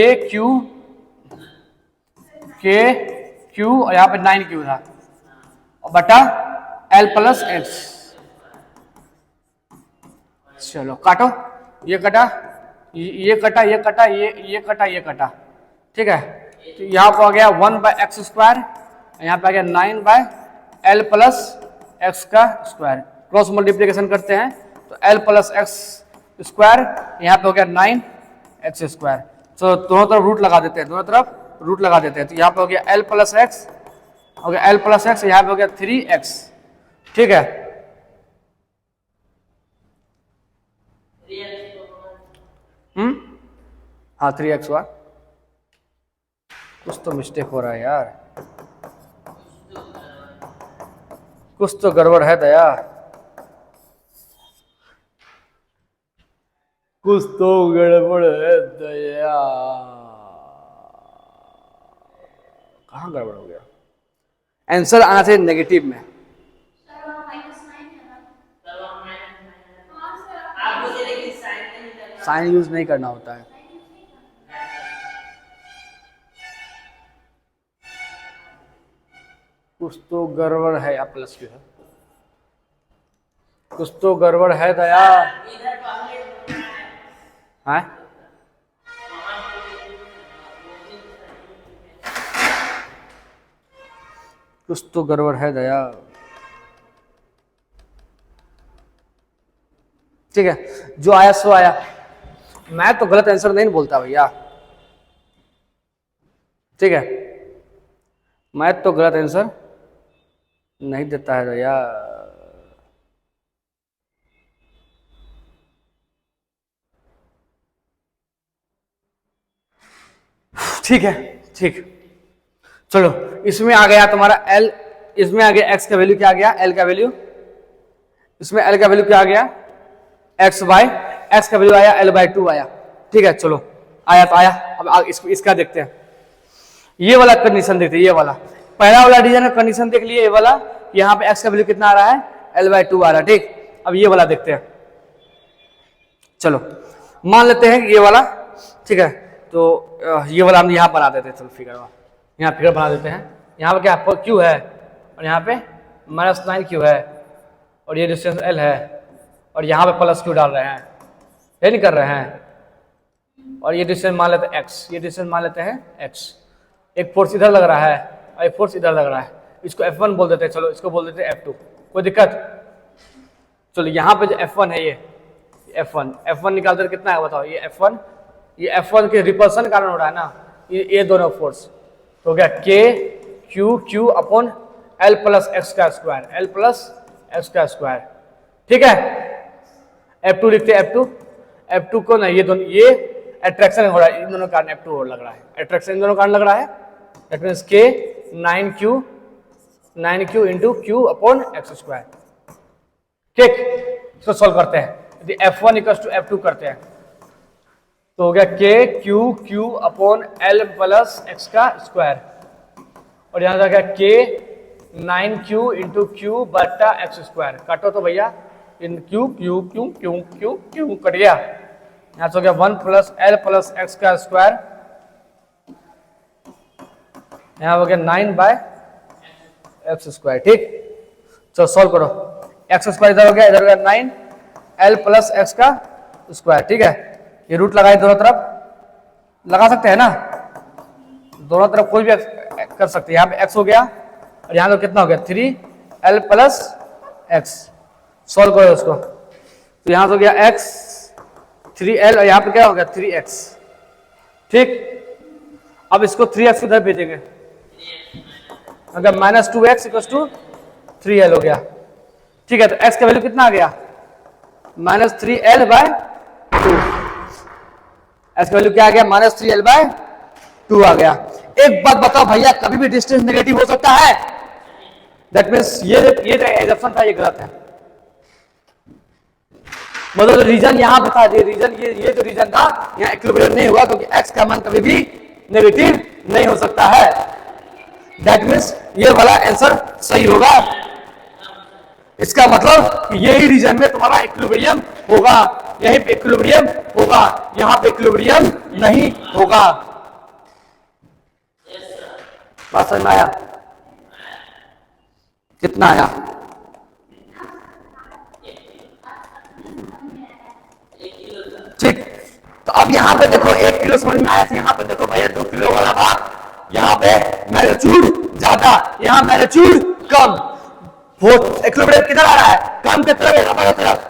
Q और यहाँ पे 9Q था और बटा L प्लस X। चलो काटो, ये कटा, ये कटा, ये कटा, ये कटा, ये कटा। ठीक है, तो यहाँ पर आ गया 1 बाय एक्स स्क्वायर, यहाँ पे आ गया 9 बाय L प्लस एक्स का स्क्वायर। क्रॉस मल्टीप्लिकेशन करते हैं तो L प्लस एक्स स्क्वायर, यहाँ पे हो गया 9 एक्स स्क्वायर। तो दोनों तरफ रूट लगा देते हैं, दोनों तरफ रूट लगा देते हैं। तो यहाँ पे हो गया L प्लस एक्स, हो गया L प्लस एक्स, यहाँ पे हो गया 3x। ठीक है, हाँ 3x हुआ। कुछ तो मिस्टेक हो रहा है यार, कुछ तो गड़बड़ है दया, कुछ तो गड़बड़ है दया। कहाँ गड़बड़ हो गया? आंसर आना चाहिए नेगेटिव में। साइन यूज नहीं करना होता है। कुछ तो गड़बड़ है या प्लस क्यों है? कुछ तो गड़बड़ है दया। हाँ कुछ तो गड़बड़ है दया। ठीक है, जो आया सो आया। मैं तो गलत आंसर नहीं बोलता भैया। ठीक है, मैं तो गलत आंसर नहीं देता है भैया। ठीक है, ठीक, चलो इसमें आ गया तुम्हारा L, इसमें आ गया x का वैल्यू क्या आ गया? L का वैल्यू, इसमें L का वैल्यू क्या आ गया? x बाय x का वैल्यू आया L बाय 2 आया। ठीक है, चलो आया तो आया। अब इसका देखते हैं, ये वाला कंडीशन देखते हैं। ये वाला पहला वाला डिजाइन का कंडीशन देख लिए, ये वाला यहाँ पे x का वैल्यू कितना आ रहा है? L बाय 2 आ रहा है। ठीक, अब ये वाला देखते हैं। चलो मान लेते हैं ये वाला, ठीक है, तो ये वाला हम यहाँ बना देते हैं। चलो फिगर, यहाँ फिगर बना देते हैं। यहाँ पे क्या Q है और यहाँ पे -9Q है और ये डिस्टेंस L है और यहाँ पे प्लस Q डाल रहे हैं, ये नहीं कर रहे हैं। और ये डिस्टेंस मान लेते हैं x, ये डिस्टेंस मान लेते हैं x। एक फोर्स इधर लग रहा है और एक फोर्स इधर लग रहा है। इसको F1 बोल देते हैं, चलो इसको बोल देते हैं F2, कोई दिक्कत? चलो यहाँ पे जो F1 है, ये F1 निकालते कितना है बताओ? ये F1 के रिपल्सन के कारण हो रहा है ना, ये दोनों फोर्स। तो हो गया Q upon L plus x का स्क्वायर, ठीक है। F2 लिखते हैं, F2 को ना, ये दोनों, ये अट्रैक्शन हो रहा है इन दोनों कारण, F2 और लग रहा है, अट्रैक्शन इन दोनों कारण लग रहा है। That means K 9Q into Q upon x square, ठीक। इसको सॉल्व करते हैं, यदि F1 इक्वल टू F2 करते हैं तो हो गया Q upon L plus x का स्क्वायर, और यहां गया K 9Q इंटू Q बटा एक्स स्क्वायर। काटो तो भैया, इन Q कट गया, यहां से हो गया 1 प्लस L प्लस एक्स का स्क्वायर, यहां हो गया 9 बाय एक्स स्क्वायर, ठीक। चलो सॉल्व करो, एक्स स्क्वायर इधर हो गया 9 L प्लस एक्स का स्क्वायर, ठीक है। ये रूट लगाए दोनों तरफ, लगा सकते हैं ना, दोनों तरफ कोई भी कर सकते हैं। यहाँ पे x हो गया और यहाँ पे कितना हो गया 3L प्लस एक्स, सॉल्व करो उसको, तो यहाँ से हो गया x 3L और यहाँ पे क्या हो गया 3x, ठीक। अब इसको 3x उधर भेजेंगे, अगर -2x इक्वल टू 3L हो गया, ठीक है। तो x का वैल्यू कितना आ गया -3L बाय 2, x का वैल्यू क्या आ गया -3L बाय 2 आ गया। एक बात बताओ भैया, कभी भी डिस्टेंस नेगेटिव हो सकता है? दैट मीन्स ये एग्जम्पशन था, ये गलत है। मतलब रीजन यहाँ बता दिए, रीजन ये जो रीजन था यहाँ इक्विलिब्रियम नहीं हुआ, क्योंकि x का मान कभी भी नेगेटिव नहीं हो सकता है। दैट मीन्स ये वाला आंसर सही होगा। इसका मतलब यही रीजन में तुम्हारा इक्विलिब्रियम होगा, यहीं पे इक्विलिब्रियम होगा, यहां पे इक्विलिब्रियम नहीं होगा। बात समझ में आया? कितना आया? ठीक। तो अब यहाँ पे देखो 1 किलो समझ में आया था, यहाँ पे देखो भैया 2 किलो वाला था, यहाँ पे मैग्नीट्यूड ज्यादा, यहाँ मैग्नीट्यूड कम, वो इक्विलिब्रियम किधर आ रहा है? कम के तरफ या ज्यादा की तरफ?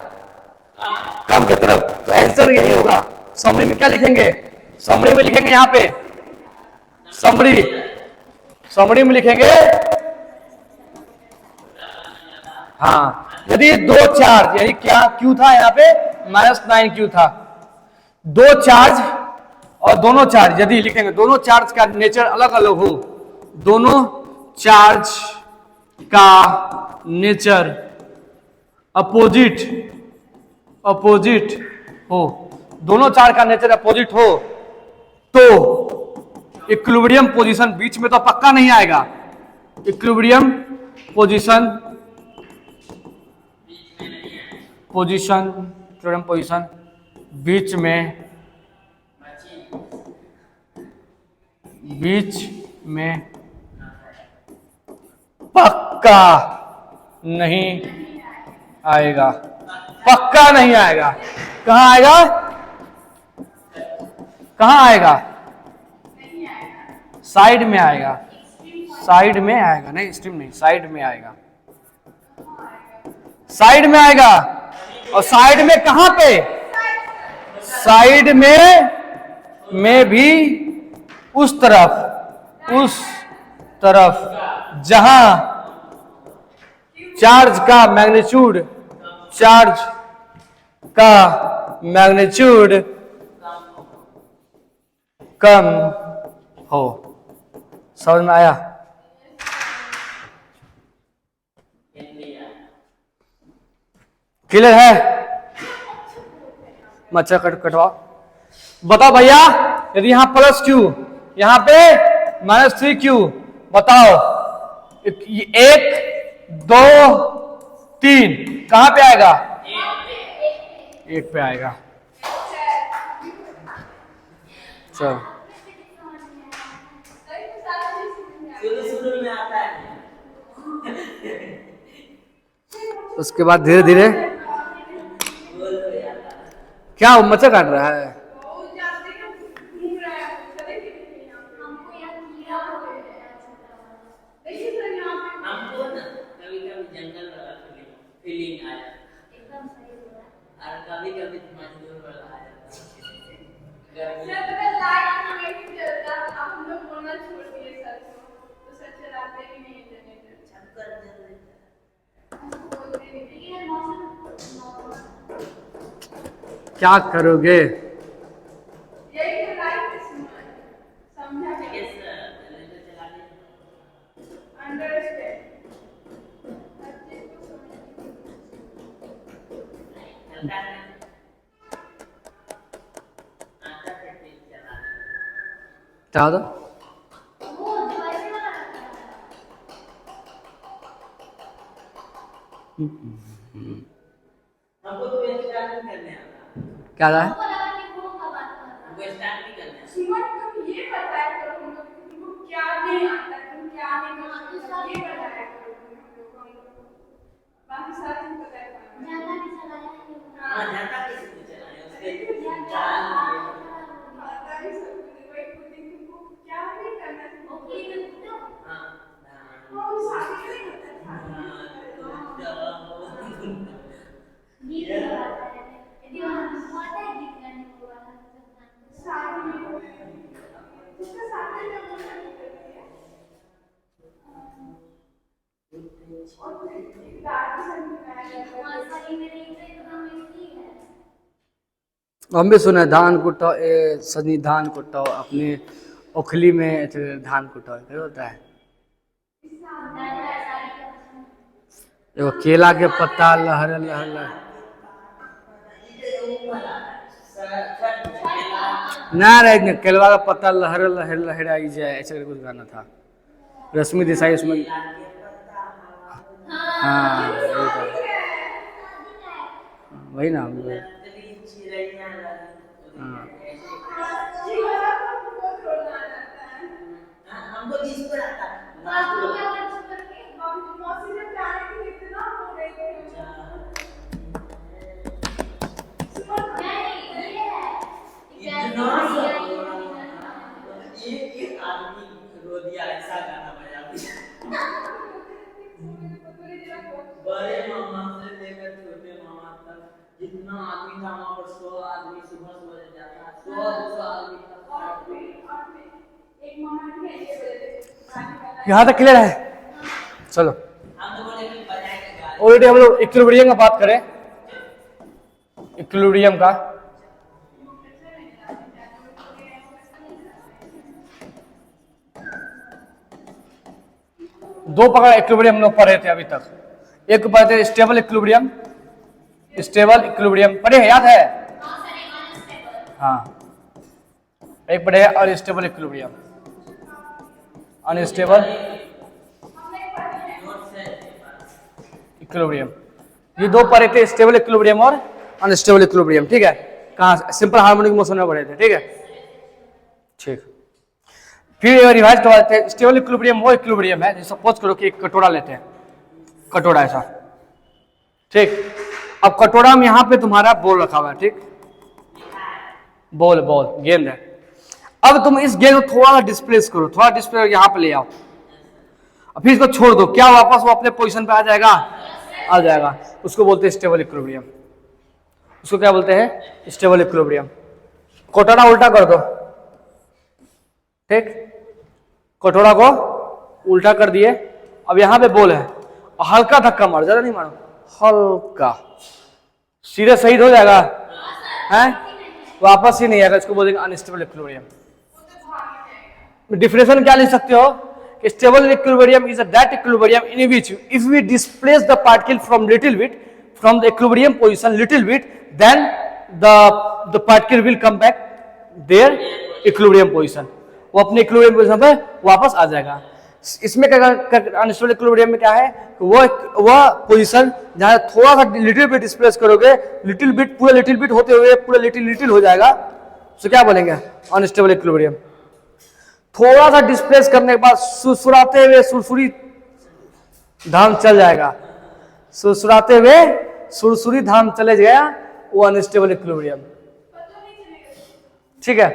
कम के तरफ। तो आंसर यही होगा। समरी में क्या लिखेंगे? समरी में लिखेंगे यहाँ पे, समरी में लिखेंगे, हाँ, यदि दो चार्ज, यदि क्या Q था यहाँ पे -9Q था, दो चार्ज और दोनों चार्ज यदि लिखेंगे, दोनों चार्ज का नेचर अलग अलग हो, दोनों चार्ज का नेचर अपोजिट हो, दोनों चार्ज का नेचर अपोजिट हो, तो इक्विलिब्रियम पोजीशन बीच में तो पक्का नहीं आएगा। इक्विलिब्रियम पोजीशन बीच में पक्का नहीं आएगा, पक्का नहीं आएगा। कहां आएगा? कहां आएगा? साइड में आएगा, साइड में आएगा, नहीं स्ट्रीम नहीं, साइड में आएगा, साइड में आएगा। और साइड में कहां पे? साइड में भी उस तरफ जहां चार्ज का मैग्नीट्यूड कम हो। समझ में आया? क्लियर है? मच्छर कटवाओ। बताओ भैया, यदि यहां +Q, यहां पे -3Q, बताओ 1 2 3 कहां पे आएगा? 1 पे आएगा। चलो शुरू में आता है, उसके बाद धीरे धीरे क्या मच्छर काट रहा है?
फीलिंग आया। एकदम सही बोला। और कभी कभी मजदूर वाला आ जाता है। सर पता लाइट नहीं चलता, अब हम लोग बोलना छोड़ दिए सर को, तो सर चलाते ही नहीं जनरेटर। सब कर देते हैं। बोलते नहीं, लेकिन मौसम
क्या करोगे?
यही तो लाइफ समझा के यस जनरेटर चला दे अंडरस्टैंड हर चीज को समझ
क्या था?
हमको तो ये स्टार्ट नहीं करने आता।
क्या रहा है?
हमको लगा कि वो का बात कर रहा है। वो स्टार्ट नहीं करने आता। सीमा तुम ये बताया करो हम लोग तुमको क्या नहीं आता, तुम क्या नहीं कर सकते, ये बताया करो हम लोग बाकी सारा चीज बताया करो। ज्यादा भी चलाया है। हां ज्यादा किसी को चलाया उसके जान आता है सब कुछ वही खुद ही तुमको क्या नहीं करना ओके में तो हां वो साथ नहीं होता था। ये बात है यदि हम बहुत है दिखने को वाला साथ में उसके साथ में जो बोलना करती है और एक दादी संभाल और सही में नहीं तो एकदम ऐसी है।
हम भी सुने धान कुटाओ सनी धान कुटाओ अपने ओखली में धान कुटाओ क्या होता है? देखो केला के पत्ता लहर लहर लहर ना रहे केलवा का पत्ता लहर लहर लहराई जाए ऐसा कुछ गाना था। रश्मि देसाई उसमें हाँ वही ना
हमको जिस पर आता बाबू क्या वर्ष करके बाबू मौसी जब जाने के लिए इतना हो रही थी सुपर नहीं ये है इतना ये आदमी रो दिया ऐसा गाना बजा दिया बड़े मामा से लेकर छोटे मामा तक जितना आदमी था वहां पर 100 आदमी सुबह सुबह जाता 100 आदमी था एक मामा ने ये
यहाँ तक क्लियर है? चलो ऑलरेडी हम लोग इक्विलिब्रियम का बात करें। इक्विलिब्रियम का दो प्रकार इक्विलिब्रियम हम लोग पढ़े थे अभी तक। एक पढ़े थे स्टेबल इक्विलिब्रियम, स्टेबल इक्विलिब्रियम पढ़े हैं, याद है? हाँ एक पढ़े अनस्टेबल इक्विलिब्रियम, अनस्टेबल इक्विलिब्रियम। ये दो पढ़े थे स्टेबल इक्विलिब्रियम और अनस्टेबल इक्विलिब्रियम। ठीक है कहाँ? सिंपल हार्मोनिक मोशन में पढ़े थे। ठीक है ठीक। फिर रिवाइज करवाते हैं। स्टेबल इक्विलिब्रियम वो इक्विलिब्रियम है, सपोज करो कि एक कटोरा लेते हैं, कटोरा ऐसा ठीक। अब कटोरा में यहाँ पे तुम्हारा बॉल रखा हुआ है ठीक, बॉल बॉल गेंद है। अब तुम इस गेंद को थोड़ा सा डिस्प्लेस करो, थोड़ा डिस्प्ले यहाँ पे ले आओ, फिर इसको छोड़ दो, क्या वापस वो अपने पोजीशन पे आ जाएगा? आ जाएगा। उसको बोलते हैं स्टेबल इक्विलिब्रियम। उसको क्या बोलते हैं? Stable equilibrium. कटोरा उल्टा कर दो ठीक, कटोरा को उल्टा कर दिए। अब यहाँ पे बॉल है, हल्का धक्का मारो, ज्यादा नहीं मारो, हल्का, सीधे शहीद हो जाएगा है, वापस ही नहीं आएगा। इसको बोलेंगे अनस्टेबल इक्विलिब्रियम। डिफिनेशन क्या लिख सकते हो? Stable equilibrium is that equilibrium in which if we displace the particle from little bit from the equilibrium position little bit then the particle will come back their equilibrium position, वो अपने इक्विलिब्रियम पोजीशन पे वापस आ जाएगा। इसमें अनस्टेबल इक्विलिब्रियम में क्या है? वो पोजीशन जहां थोड़ा सा लिटिल बिट डिस्प्लेस करोगे, लिटिल बिट पूरा लिटिल बिट होते हुए पूरा लिटिल हो जाएगा, तो क्या बोलेंगे? Unstable equilibrium. थोड़ा सा डिस्प्लेस करने के बाद सुरसुराते हुए सुरसुरी धाम चल जाएगा, सुरसुराते हुए सुरसुरी धाम चले गया, वो अनस्टेबल इक्विलिब्रियम। ठीक है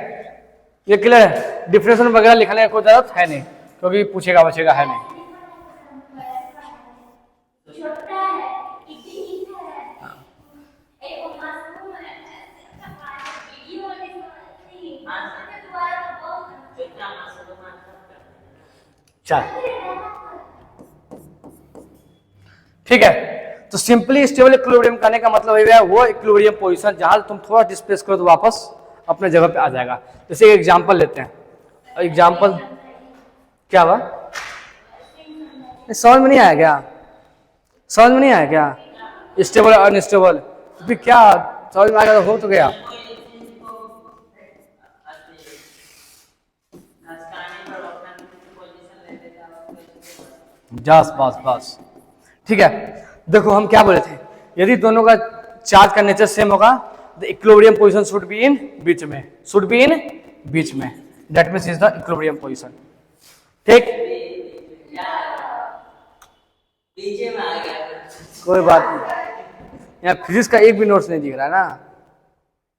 ये क्लियर है? डिफिनेशन वगैरह लिखने की कोई जरूरत है नहीं, क्योंकि पूछेगा बचेगा है नहीं। चल ठीक है। तो सिंपली स्टेबल इक्विलिब्रियम करने का मतलब है वो इक्विलिब्रियम पोजीशन जहां तुम थोड़ा डिस्प्लेस करो तो वापस अपने जगह पे आ जाएगा। जैसे एक एग्जांपल लेते हैं। एग्जांपल क्या हुआ? समझ में नहीं आया क्या? समझ में नहीं आया क्या? स्टेबल और अनस्टेबल फिर क्या समझ में आएगा? तो हो तो गया। बस बस ठीक है। देखो हम क्या बोले थे, यदि दोनों का चार्ज का नेचर सेम होगा the equilibrium position should be in बीच में, शुड बी इन बीच में, that means is the equilibrium position. ठीक,
पीछे में आ गया।
कोई बात नहीं। यहाँ फिजिक्स का एक भी नोट्स नहीं दिख रहा है ना,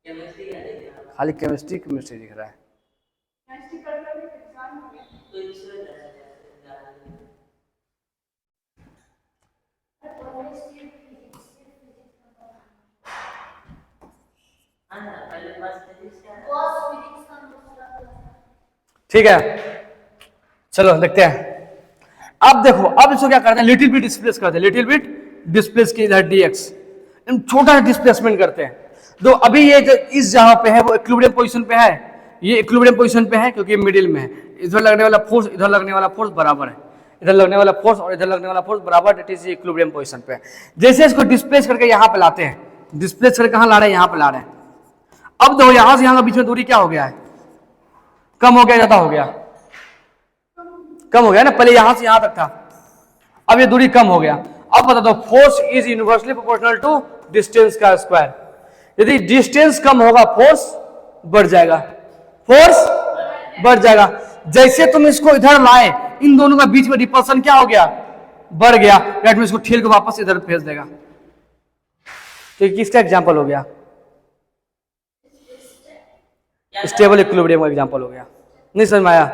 केमिस्ट्री का दिख रहा है।
खाली केमिस्ट्री दिख रहा है।
तो इसमें पहले बस फिजिक्स का
ठीक है, चलो देखते हैं। अब देखो, अब इसको क्या करते हैं, लिटिल बिट डिस्प्लेस करते हैं, लिटिल बिट डिस्प्लेस की इधर dx, छोटा सा डिस्प्लेसमेंट करते हैं। तो अभी ये जो इस जहां पे है वो इक्विलिब्रियम पोजीशन पे है, ये इक्विलिब्रियम पोजीशन पे है क्योंकि मिडिल में है। इधर लगने वाला फोर्स इधर लगने वाला फोर्स बराबर है, इधर लगने वाला फोर्स और इधर लगने वाला फोर्स बराबर, दैट इज इक्विलिब्रियम पोजीशन पे है। जैसे इसको डिस्प्लेस करके यहाँ पे लाते हैं, डिस्प्लेस करके कहाँ ला रहे हैं, यहाँ पे ला रहे हैं। अब देखो यहां से यहां के बीच में दूरी क्या हो गया है, कम हो गया, ज्यादा हो गया, कम हो गया ना, पहले यहां से यहां तक था, अब ये दूरी कम हो गया। अब बता दो, force is universally proportional to distance का स्क्वायर। यदि डिस्टेंस कम होगा फोर्स बढ़ जाएगा, फोर्स बढ़ जाएगा। जैसे तुम इसको इधर लाए, इन दोनों का बीच में रिपल्सन क्या हो गया, बढ़ गया, दैट मींस इसको ठेल के वापस इधर भेज देगा। तो किसका एग्जांपल हो गया, स्टेबल इक्विलिब्रियम का एग्जांपल हो गया। नहीं समझ में आया?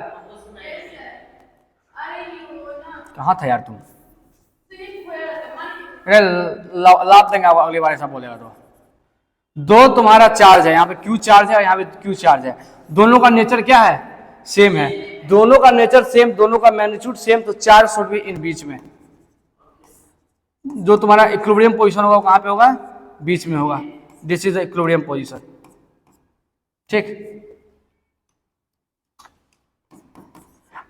कहाँ था यार तुम? लाभ देंगे अगली बार ऐसा बोलेगा तो। दो तुम्हारा चार्ज है, यहाँ पे क्यू चार्ज है और यहाँ पे क्यू चार्ज है, दोनों का नेचर क्या है, सेम है, दोनों का नेचर सेम, दोनों का मैग्नीट्यूड सेम, तो चार्ज शुड बी इन बीच में। जो तुम्हारा इक्विलिब्रियम पोजीशन होगा कहाँ पे होगा, बीच में होगा, this is the equilibrium position. ठीक,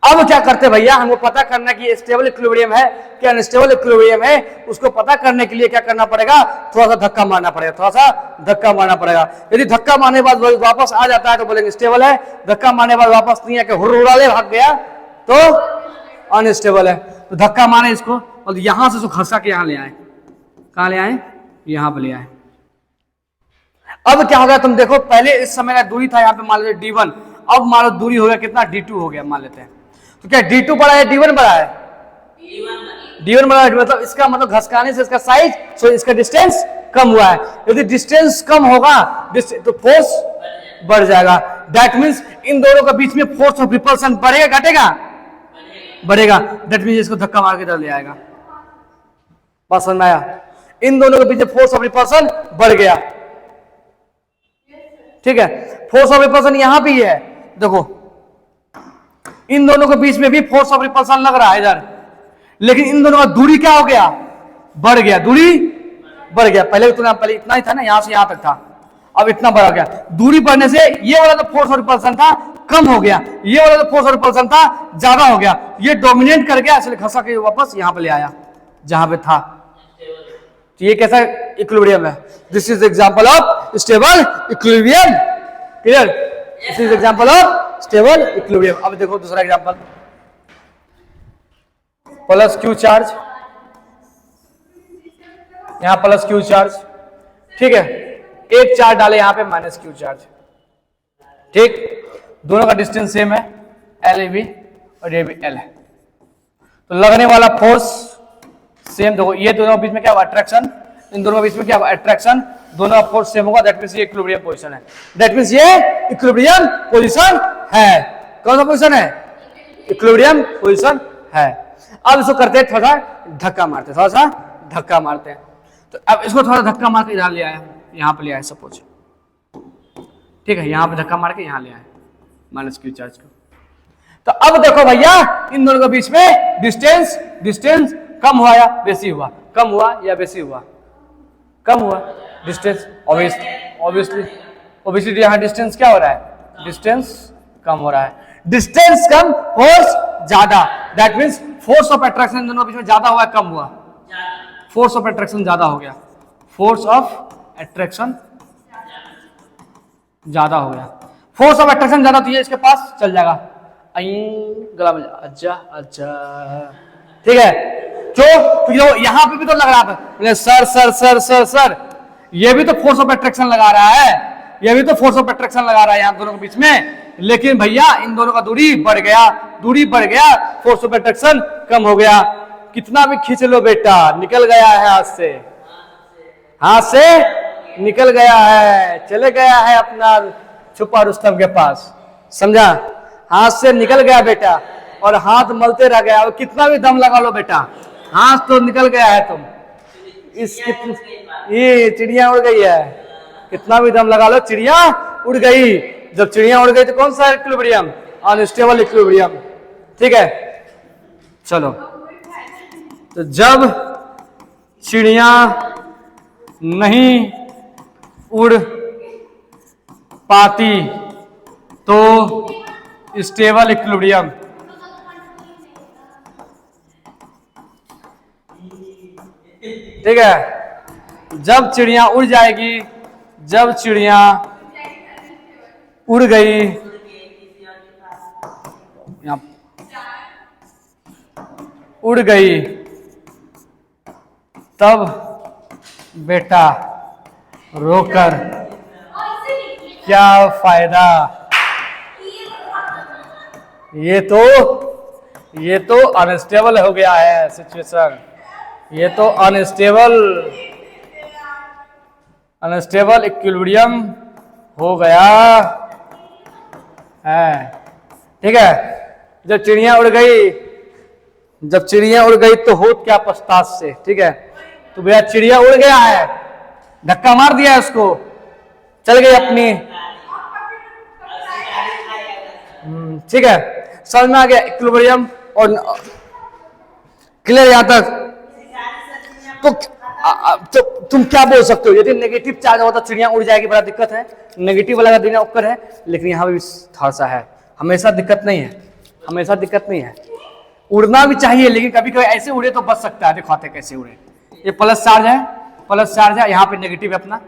अब क्या करते हैं भैया, हमको पता करना कि स्टेबल इक्विलिब्रियम है कि अनस्टेबल इक्विलिब्रियम है। उसको पता करने के लिए क्या करना पड़ेगा, थोड़ा सा धक्का मारना पड़ेगा, थोड़ा सा धक्का मारना पड़ेगा। यदि धक्का मारने के बाद वापस आ जाता है तो बोलेंगे स्टेबल है, धक्का मारने के बाद वापस नहीं आके हुर्राले भाग गया तो अनस्टेबल है। तो धक्का मारे इसको और यहां से उसको खसा के यहां ले आए, कहां ले आए, यहां पर ले आए। अब क्या होगा, तुम देखो, पहले इस समय का दूरी था यहाँ पे मान लेते d1, अब मान लो दूरी हो गया कितना, d2 हो गया मान लेते हैं। तो क्या d2 बड़ा है, d1 बड़ा है, d1 बड़ा है, मतलब इसका मतलब घसकाने से इसका साइज, सो इसका डिस्टेंस कम हुआ है। यदि डिस्टेंस कम होगा तो फोर्स बढ़ जाएगा, दैट मींस इन दोनों के बीच में फोर्स ऑफ रिपल्सन बढ़ेगा घटेगा, बढ़ेगा, दैट मींस इसको धक्का मार के इधर ले आएगा। बात समझ में आया? इन दोनों के बीच में फोर्स ऑफ रिपल्सन बढ़ गया, ठीक है। फोर्स ऑफ रिपल्सन यहां भी है, देखो इन दोनों के बीच में भी फोर्स ऑफ रिपल्सन लग रहा है इधर, लेकिन इन दोनों का दूरी क्या हो गया, बढ़ गया, दूरी बढ़ गया। पहले इतना ही था ना, यहां से यहां तक था, अब इतना बढ़ गया। दूरी बढ़ने से ये वाला तो फोर्स ऑफ रिपल्सन था कम हो गया, ये वाला तो फोर्स ऑफ रिपल्सन था ज्यादा हो गया, ये डोमिनेट कर गया, इसलिए खसा के वापस यहां पे ले आया जहां पे था। तो ये कैसा इक्विलिब्रियम है, this is example of stable equilibrium, clear? This is example of stable equilibrium. अब देखो दूसरा एग्जांपल, प्लस क्यू चार्ज, यहां प्लस क्यू चार्ज, ठीक है, एक चार्ज डाले यहां पे माइनस क्यू चार्ज, ठीक, दोनों का डिस्टेंस सेम है, एल ए बी और ये भी एल है, तो लगने वाला फोर्स सेम। देखो ये दोनों बीच में क्या हुआ, अट्रैक्शन, इन दोनों के बीच में क्या हुआ, अट्रैक्शन, दोनों का फोर्स सेम होगा, दैट मींस ये इक्विलिब्रियम पोजीशन है, दैट मींस ये इक्विलिब्रियम पोजीशन है। कौन सा पोजीशन है, इक्विलिब्रियम पोजीशन है। अब इसको करते हैं, थोड़ा सा धक्का मारते हैं, थोड़ा सा धक्का मारते हैं। तो अब इसको थोड़ा धक्का मार के इधर ले आया, यहाँ पे ले आया सपोज, ठीक है, यहाँ पे धक्का मार के यहाँ ले आए माइनस क्यू चार्ज को। तो अब देखो भैया इन दोनों के बीच में डिस्टेंस डिस्टेंस कम हुआ या बेसी हुआ, कम हुआ या बेसी हुआ, कम हुआ डिस्टेंस। ऑब्वियसली यहाँ डिस्टेंस क्या हो रहा है, डिस्टेंस कम हो रहा है, डिस्टेंस कम फोर्स ज्यादा, that means force of attraction in दोनों के बीच में ज्यादा हुआ कम हुआ, फोर्स ऑफ अट्रैक्शन ज्यादा हो गया, फोर्स ऑफ अट्रैक्शन ज्यादा हो गया, फोर्स ऑफ अट्रैक्शन ज्यादा तो ये इसके पास चल जाएगा, गला में अच्छा अच्छा ठीक है। जो यहाँ पे भी तो लग रहा था sir sir sir sir sir, ये भी तो फोर्स ऑफ अट्रैक्शन लगा रहा है, ये भी तो फोर्स ऑफ अट्रैक्शन लगा रहा है यहाँ दोनों के बीच में, लेकिन भैया इन दोनों का दूरी बढ़ गया, दूरी बढ़ गया, फोर्स ऑफ अट्रैक्शन कम हो गया। कितना भी खींच लो बेटा निकल गया है हाथ से, हाथ से निकल गया है, चले गया है अपना छुपा रुस्तम के पास, समझा, हाथ से निकल गया बेटा और हाथ मलते रह गया, कितना भी दम लगा लो बेटा हाथ तो निकल गया है तुम, इस ये चिड़िया उड़ गई है, कितना भी दम लगा लो चिड़िया उड़ गई। जब चिड़िया उड़ गई तो कौन सा इक्विलिब्रियम, अनस्टेबल इक्विलिब्रियम, ठीक है। चलो तो जब चिड़िया नहीं उड़ पाती तो स्टेबल इक्विलिब्रियम, ठीक है। जब चिड़िया उड़ जाएगी, जब चिड़िया उड़ गई, यहाँ उड़ गई, तब बेटा रोकर क्या फायदा, ये तो अनस्टेबल हो गया है सिचुएशन, ये तो अनस्टेबल इक्विलिब्रियम हो गया है, ठीक है। जब चिड़िया उड़ गई, जब चिड़िया उड़ गई तो होत क्या पश्चात से, ठीक है। तो भैया चिड़िया उड़ गया है, धक्का मार दिया उसको, चल गई अपनी, ठीक है, समझ में आ गया इक्विलिब्रियम और क्लियर यहां तक। तो तुम क्या बोल सकते हो, यदि नेगेटिव चार्ज होता तो चिड़िया उड़ जाएगी, बड़ा दिक्कत है, नेगेटिव वाला का देना ऊपर है, लेकिन यहाँ पे भी थोड़ा सा है, हमेशा दिक्कत नहीं है, हमेशा दिक्कत नहीं है, उड़ना भी चाहिए, लेकिन कभी कभी ऐसे उड़े तो बच सकता है। दिखाते कैसे उड़े, ये प्लस चार्ज है, प्लस चार्ज है, यहाँ पे नेगेटिव है अपना,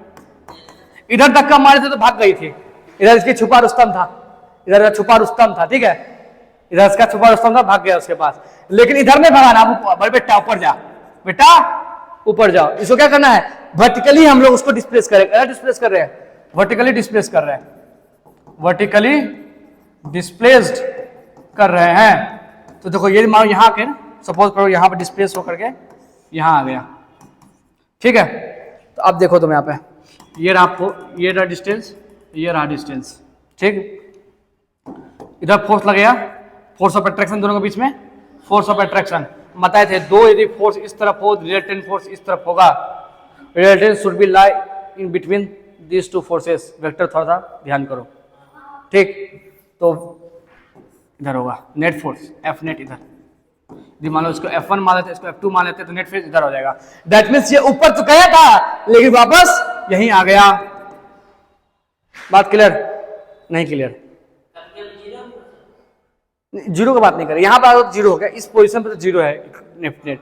इधर धक्का मारे थे तो भाग गई थी, इधर इसकी छुपा रुस्तम था, इधर छुपा रुस्तम था, ठीक है, इधर इसका छुपा रुस्तम था, भाग गया उसके पास, लेकिन इधर नहीं भगाना, बेटा ऊपर जा, बेटा ऊपर जाओ। इसको क्या करना है, वर्टिकली हम लोग उसको डिस्प्लेस करेंगे, डिस्प्लेस कर रहे हैं, वर्टिकली डिस्प्लेस कर रहे हैं, वर्टिकली डिस्प्लेस्ड कर रहे हैं। तो देखो ये मानो यहाँ के सपोज करो यहाँ पे डिस्प्लेस होकर के यहाँ आ गया, ठीक है। तो अब देखो तुम यहाँ पे ये रहा डिस्टेंस, ये रहा डिस्टेंस, ठीक, इधर फोर्स लगेगा, फोर्स ऑफ अट्रैक्शन दोनों के बीच में, फोर्स ऑफ अट्रैक्शन बताए थे दो, यदि फोर्स इस तरफ हो, रिजल्टेंट फोर्स इस तरफ होगा, resultant should be lie in between these two forces, vector थोड़ा सा ध्यान करो, ठीक। तो इधर होगा नेट फोर्स एफ नेट, इधर यदि मान लो इसको F1 मान लेते, इसको F2 मान लेते तो नेट फोर्स इधर हो जाएगा, दैट मींस ये ऊपर तो गया था लेकिन वापस यहीं आ गया। बात क्लियर नहीं क्लियर, जीरो की बात नहीं करें, यहाँ पर जीरो हो गया, इस पोजीशन पे तो जीरो है नेट,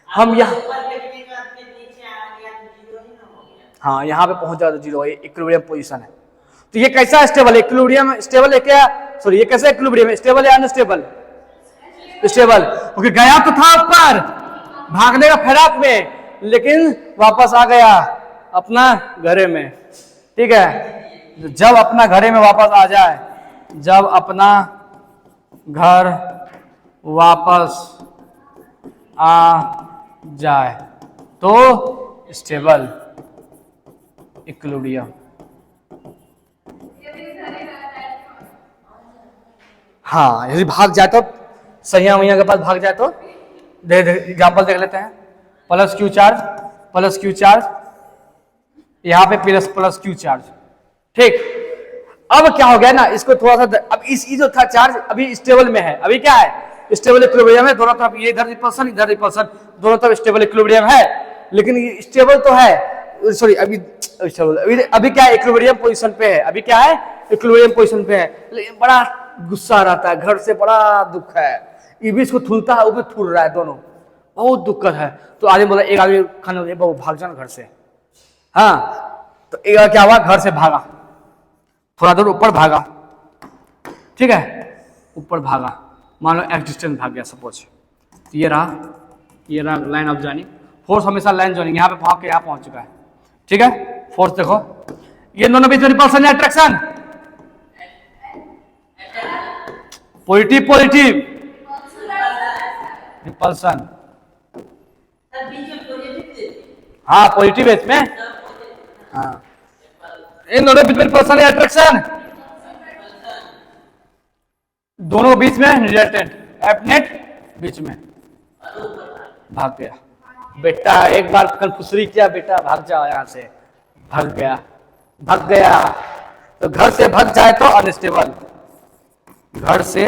हम यहाँ हाँ यहाँ पे पहुंच जाए तो जीरो है, इक्विलिब्रियम पोजीशन है। तो ये कैसा स्टेबल है, इक्विलिब्रियम स्टेबल है क्या, सॉरी ये कैसा इक्विलिब्रियम है, स्टेबल है अनस्टेबल, स्टेबल, क्योंकि गया तो था ऊपर भागने का फिराक में, लेकिन वापस आ गया अपना घरे में, ठीक है। जब अपना घरे में वापस आ जाए, जब अपना घर वापस आ जाए तो स्टेबल इक्विलिब्रियम। हाँ यदि भाग जाए तो सहिया मैया के पास भाग जाए तो एग्जाम्पल देख लेते हैं, प्लस क्यू चार्ज, यहाँ पे प्लस क्यू चार्ज, ठीक। अब क्या हो गया ना, इसको थोड़ा सा अब इस जो था चार्ज अभी स्टेबल में है, अभी क्या है स्टेबल इक्विलिब्रियम है, दोनों तरफ ये इधर रिपल्सन दोनों तरफ स्टेबल इक्विलिब्रियम है, लेकिन ये स्टेबल तो है, सॉरी अभी अभी क्या है इक्विलिब्रियम पोजीशन पे है, अभी क्या है इक्विलिब्रियम पोजीशन पे है, लेकिन बड़ा गुस्सा रहता है, घर से बड़ा दुख है, ये भी इसको थूलता है वो भी थूल रहा है, दोनों बहुत दिक्कत है। तो आदमी बोला, एक आदमी खाने भाग जाना घर से, हाँ तो एक क्या हुआ घर से भागा, थोड़ा दूर ऊपर भागा, ठीक है ऊपर भागा, मान लो एक्स डिस्टेंस भाग गया सपोज, ये रहा लाइन ऑफ जॉइनिंग, फोर्स हमेशा लाइन जॉइनिंग यहाँ पे भाग के यहाँ पहुंच चुका है, ठीक है फोर्स देखो, ये दोनों बीच में रिपल्सन या अट्रैक्शन, पॉजिटिव रिपल्सन, हाँ पॉजिटिव है इसमें, हाँ इन दोनों बीच में रिपल्सन या अट्रैक्शन, दोनों बीच में रिजल्टेंट एफ नेट बीच में, भाग गया बेटा, एक बार कंफ्यूजरी किया बेटा, भाग जाओ यहां से, भाग गया तो घर से भाग जाए तो अनस्टेबल, घर से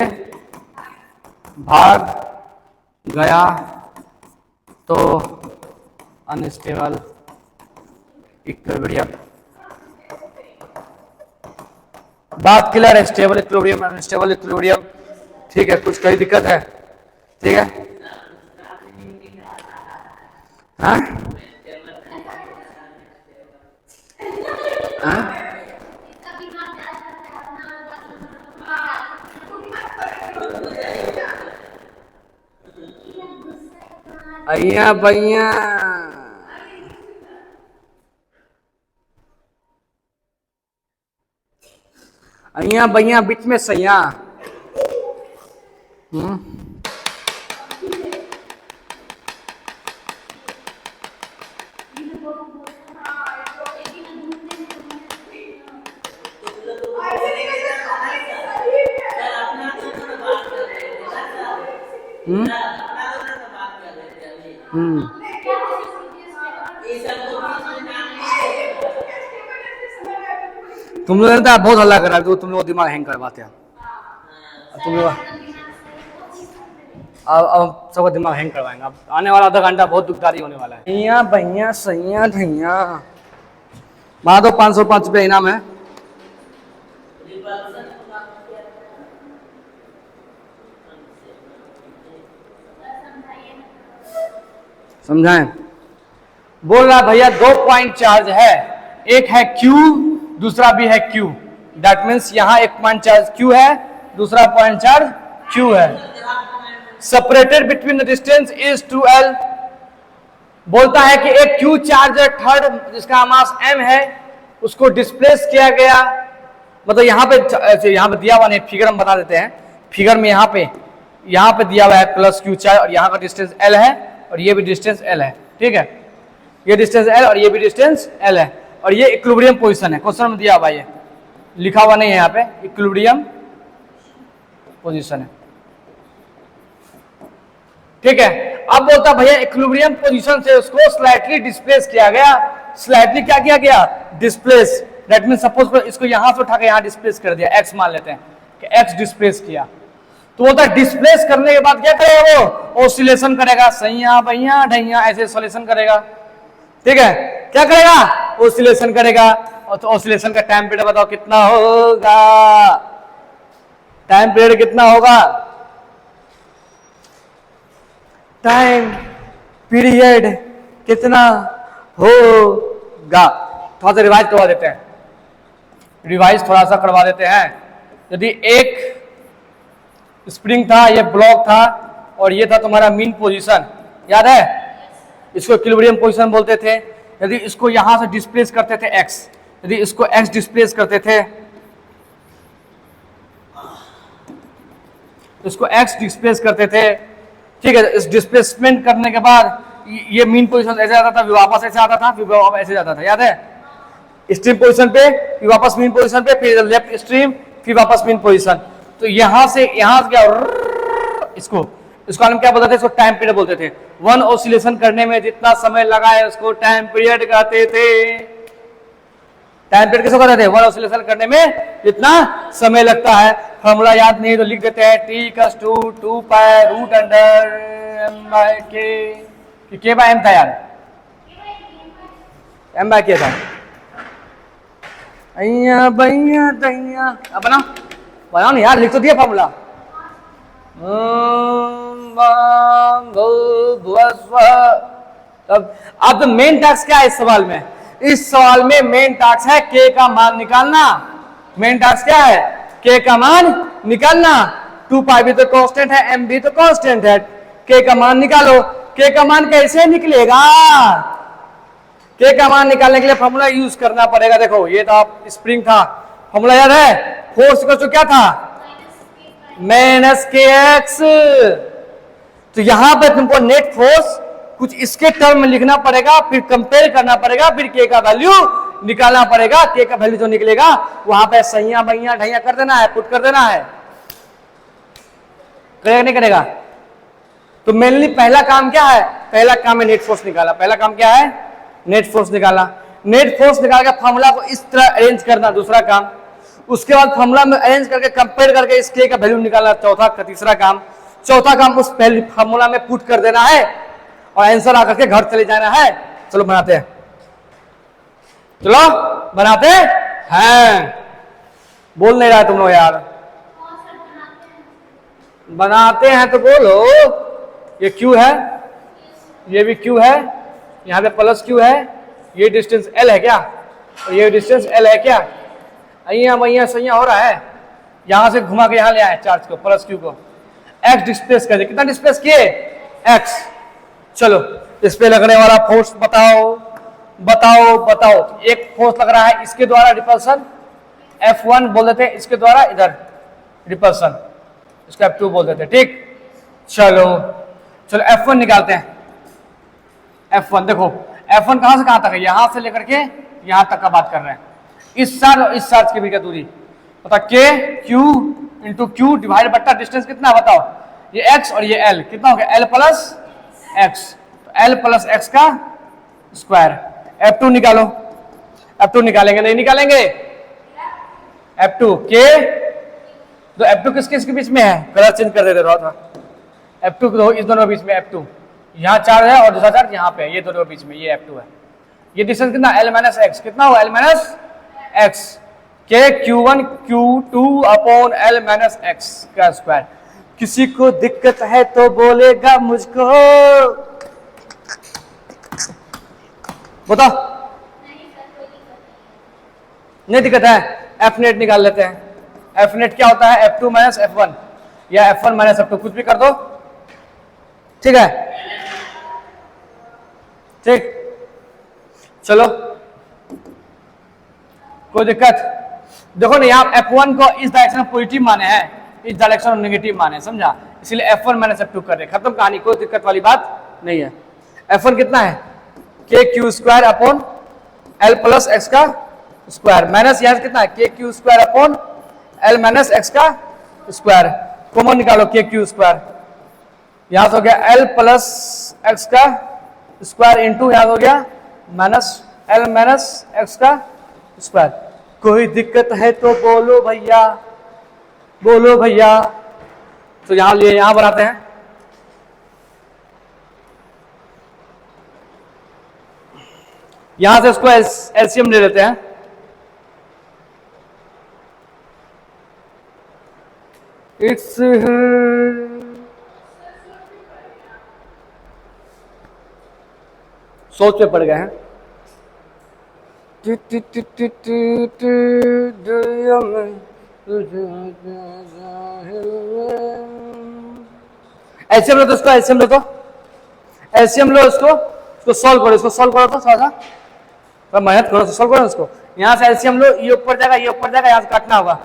भाग गया तो अनस्टेबल इक्विलिब्रियम, बात क्लियर है, स्टेबल इक्विलिब्रियम अनस्टेबल इक्विलिब्रियम, ठीक है कुछ कोई दिक्कत है, ठीक है हाँ अय्या भैया बीच में सैया, तुम लोग ना बहुत हल्ला कर रहा है, तुम लोग दिमाग हैंग करवाते हैं, तुम लोग अब सबका दिमाग हैंग करवाएंगे, अब आने वाला आधा घंटा बहुत दुखदारी होने वाला है। भैया भैया सैया ढैया मार दो, 505 रुपये इनाम है। समझाएं? बोल रहा भैया 2 पॉइंट चार्ज है, एक है Q दूसरा भी है Q, दैट मीन्स यहाँ एक पॉइंट चार्ज Q है, दूसरा पॉइंट चार्ज Q है, separated between the distance is 2L। बोलता है कि एक Q चार्ज थर्ड जिसका मास M है उसको डिस्प्लेस किया गया, मतलब यहाँ पे दिया हुआ नहीं, फिगर हम बता देते हैं, फिगर में यहाँ पे दिया हुआ है प्लस Q चार्ज और यहाँ का डिस्टेंस L है और ये भी डिस्टेंस L है, ठीक है, ये डिस्टेंस L और ये भी डिस्टेंस L है, और ये इक्विलिब्रियम पोजीशन है, क्वेश्चन में दिया हुआ, ये लिखा हुआ नहीं है यहाँ पे, इक्विलिब्रियम पोजीशन है, ठीक है। अब बोलता भैया इक्विलिब्रियम पोजीशन से उसको स्लाइटली डिस्प्लेस किया गया, स्लाइटली क्या किया गया, डिस्प्लेस, दैट मींस सपोज इसको यहां से उठा के यहां डिस्प्लेस कर दिया, x मान लेते हैं कि x डिस्प्लेस किया, तो बोलता डिस्प्लेस करने के बाद क्या करेगा, वो ऑसिलेशन करेगा, सैया भैया ढैया ऐसे ऑसिलेशन करेगा, ठीक है, क्या करेगा, ऑसिलेशन करेगा, और तो ऑसिलेशन का टाइम पीरियड बताओ कितना होगा, टाइम पीरियड कितना होगा, टाइम पीरियड कितना होगा, थोड़ा सा रिवाइज करवा देते हैं, रिवाइज थोड़ा सा करवा देते हैं। यदि एक स्प्रिंग था, ये ब्लॉक था और ये था तुम्हारा मीन पोजीशन, याद है, इसको इक्विलिब्रियम पोजीशन बोलते थे। यदि इसको यहां से डिस्प्लेस करते थे x, यदि इसको x डिस्प्लेस करते थे, इसको x डिस्प्लेस करते थे, ठीक है, इस डिस्प्लेसमेंट करने के बाद ये मीन पोजीशन ऐसे आता था, फिर वापस ऐसे आता था, फिर वापस ऐसे जाता था, याद है, स्ट्रीम पोजीशन पे, फिर वापस मीन पोजीशन पे, फिर लेफ्ट स्ट्रीम, फिर वापस मीन पोजीशन। तो यहां से क्या इसको हम क्या बोलते थे, इसको टाइम पीरियड बोलते थे। वन ऑसिलेशन करने में जितना समय लगा है उसको टाइम पीरियड कहते थे, टाइम पीरियड किसको कहते हैं? वन ऑसिलेशन करने में जितना समय लगता है। फॉर्मूला याद नहीं तो लिख देते हैं T = 2 pi root under m by k by m था यार, m बाय k था। अय्या भैया दैया, अब बनाओ नहीं यार, लिख तो दिया फॉर्मूला। अब तो मेन टास्क क्या है इस सवाल में? इस सवाल में मेन टास्क है k का मान निकालना। मेन टास्क क्या है? k का मान निकालना। 2 पाई भी तो कांस्टेंट है, m भी तो कांस्टेंट है, k का मान निकालो। k का मान कैसे निकलेगा? k का मान निकालने के लिए फॉर्मूला यूज करना पड़ेगा। देखो ये तो स्प्रिंग था, फॉर्मूला याद है? फोर्स का तो क्या था? -kx। तो यहां पे तुमको नेट फोर्स कुछ इसके टर्म में लिखना पड़ेगा, फिर कंपेयर करना पड़ेगा, फिर k का वैल्यू निकालना पड़ेगा। k का वैल्यू जो निकलेगा वहां पे सैया बैया ढैया कर देना है, पुट कर देना है। करेगा नहीं करेगा? तो मेनली पहला काम क्या है? पहला काम है नेट फोर्स निकाला। पहला काम क्या है? नेट फोर्स निकाला। नेट फोर्स निकाल के फॉर्मूला को इस तरह अरेंज करना, दूसरा काम। उसके बाद फॉर्मूला में अरेंज करके कंपेयर करके इस k का वैल्यू निकालना, तीसरा काम। चौथा काम उस पहले फॉर्मूला में पुट कर देना है और आंसर आकर के घर चले जाना है। चलो बनाते हैं, चलो बनाते हैं। बोल नहीं रहा तुम लोग यार, बनाते हैं तो बोलो। ये Q है, ये भी Q है, यहाँ पे प्लस Q है, ये डिस्टेंस L है क्या? और ये डिस्टेंस L है क्या? अय्या मैया सैया हो रहा है। यहां से घुमा के यहां ले आए चार्ज को, प्लस Q को। X डिस्प्लेस कर दे, कितना डिस्प्लेस किए? X। चलो इस पे लगने वाला फोर्स बताओ बताओ बताओ। एक फोर्स लग रहा है इसके द्वारा रिपल्सन, F1 बोल देते हैं, इसके द्वारा इधर रिपल्सन, इसको F2 बोल देते हैं। ठीक, चलो चलो F1 निकालते हैं। F1 देखो, F1 कहां से कहां तक है? यहां से लेकर के यहां तक का बात कर रहे हैं। इस चार्ज और इस चार्ज के बीच का दूरी पता, K Q into Q divide बट्टा डिस्टेंस कितना है बताओ? ये X और ये L, कितना हो गया? L प्लस X, तो L प्लस X का स्क्वायर। F2 निकालो। F2 निकालेंगे नहीं निकालेंगे? F2 K, तो F2 किसके बीच में है? कलर चेंज कर देते रहो था। F2 को इस दोनों के बीच में, F2 यहाँ चार्ज है और दूसरा चार्ज यहाँ पे, ये दोनों के बीच में ये F2 है। ये डिस्टेंस कितना? L माइनस X, कितना हुआ? L minus X। K Q1 Q2 upon L minus X का स्क्वायर। किसी को दिक्कत है तो बोलेगा मुझको, बताओ। नहीं दिक्कत है? F नेट निकाल लेते हैं। F नेट क्या होता है? F2 माइनस F1 या F1 माइनस F2, कुछ भी कर दो, ठीक है? ठीक, चलो कोई दिक्कत? देखो ना यहाँ F1 को इस डायरेक्शन में पॉजिटिव माने हैं, इस डायरेक्शन में नेगेटिव माने, समझा? इसलिए F1 माइनस F2 कर रहे, खत्म कहानी, कोई दिक्कत वाली बात नहीं है। F1 कितना है? K Q square upon L plus X का स्क्वायर, माइनस यहाँ कितना है? K Q square upon L minus X का स्क्वायर। कॉमन निकालो K Q स्क्वायर, यहाँ से हो गया L प्लस X का स्क्वायर इंटू यहाँ हो गया माइनस L माइनस X का स्क्वायर। कोई दिक्कत है तो बोलो भैया, बोलो भैया। तो यहां लिए यहां बनाते हैं। यहां से इसको एलसीएम ले लेते हैं। इट्स सोच पे पड़ गए हैं। एलसीएम लो तो इसको, एलसीएम लो तो एलसीएम लो, इसको सॉल्व करो, इसको सॉल्व करो तो थोड़ा मेहनत करो, सॉल्व करो इसको। यहां से एलसीएम लो, ये ऊपर जाएगा, ये ऊपर जाएगा, यहां से काटना होगा।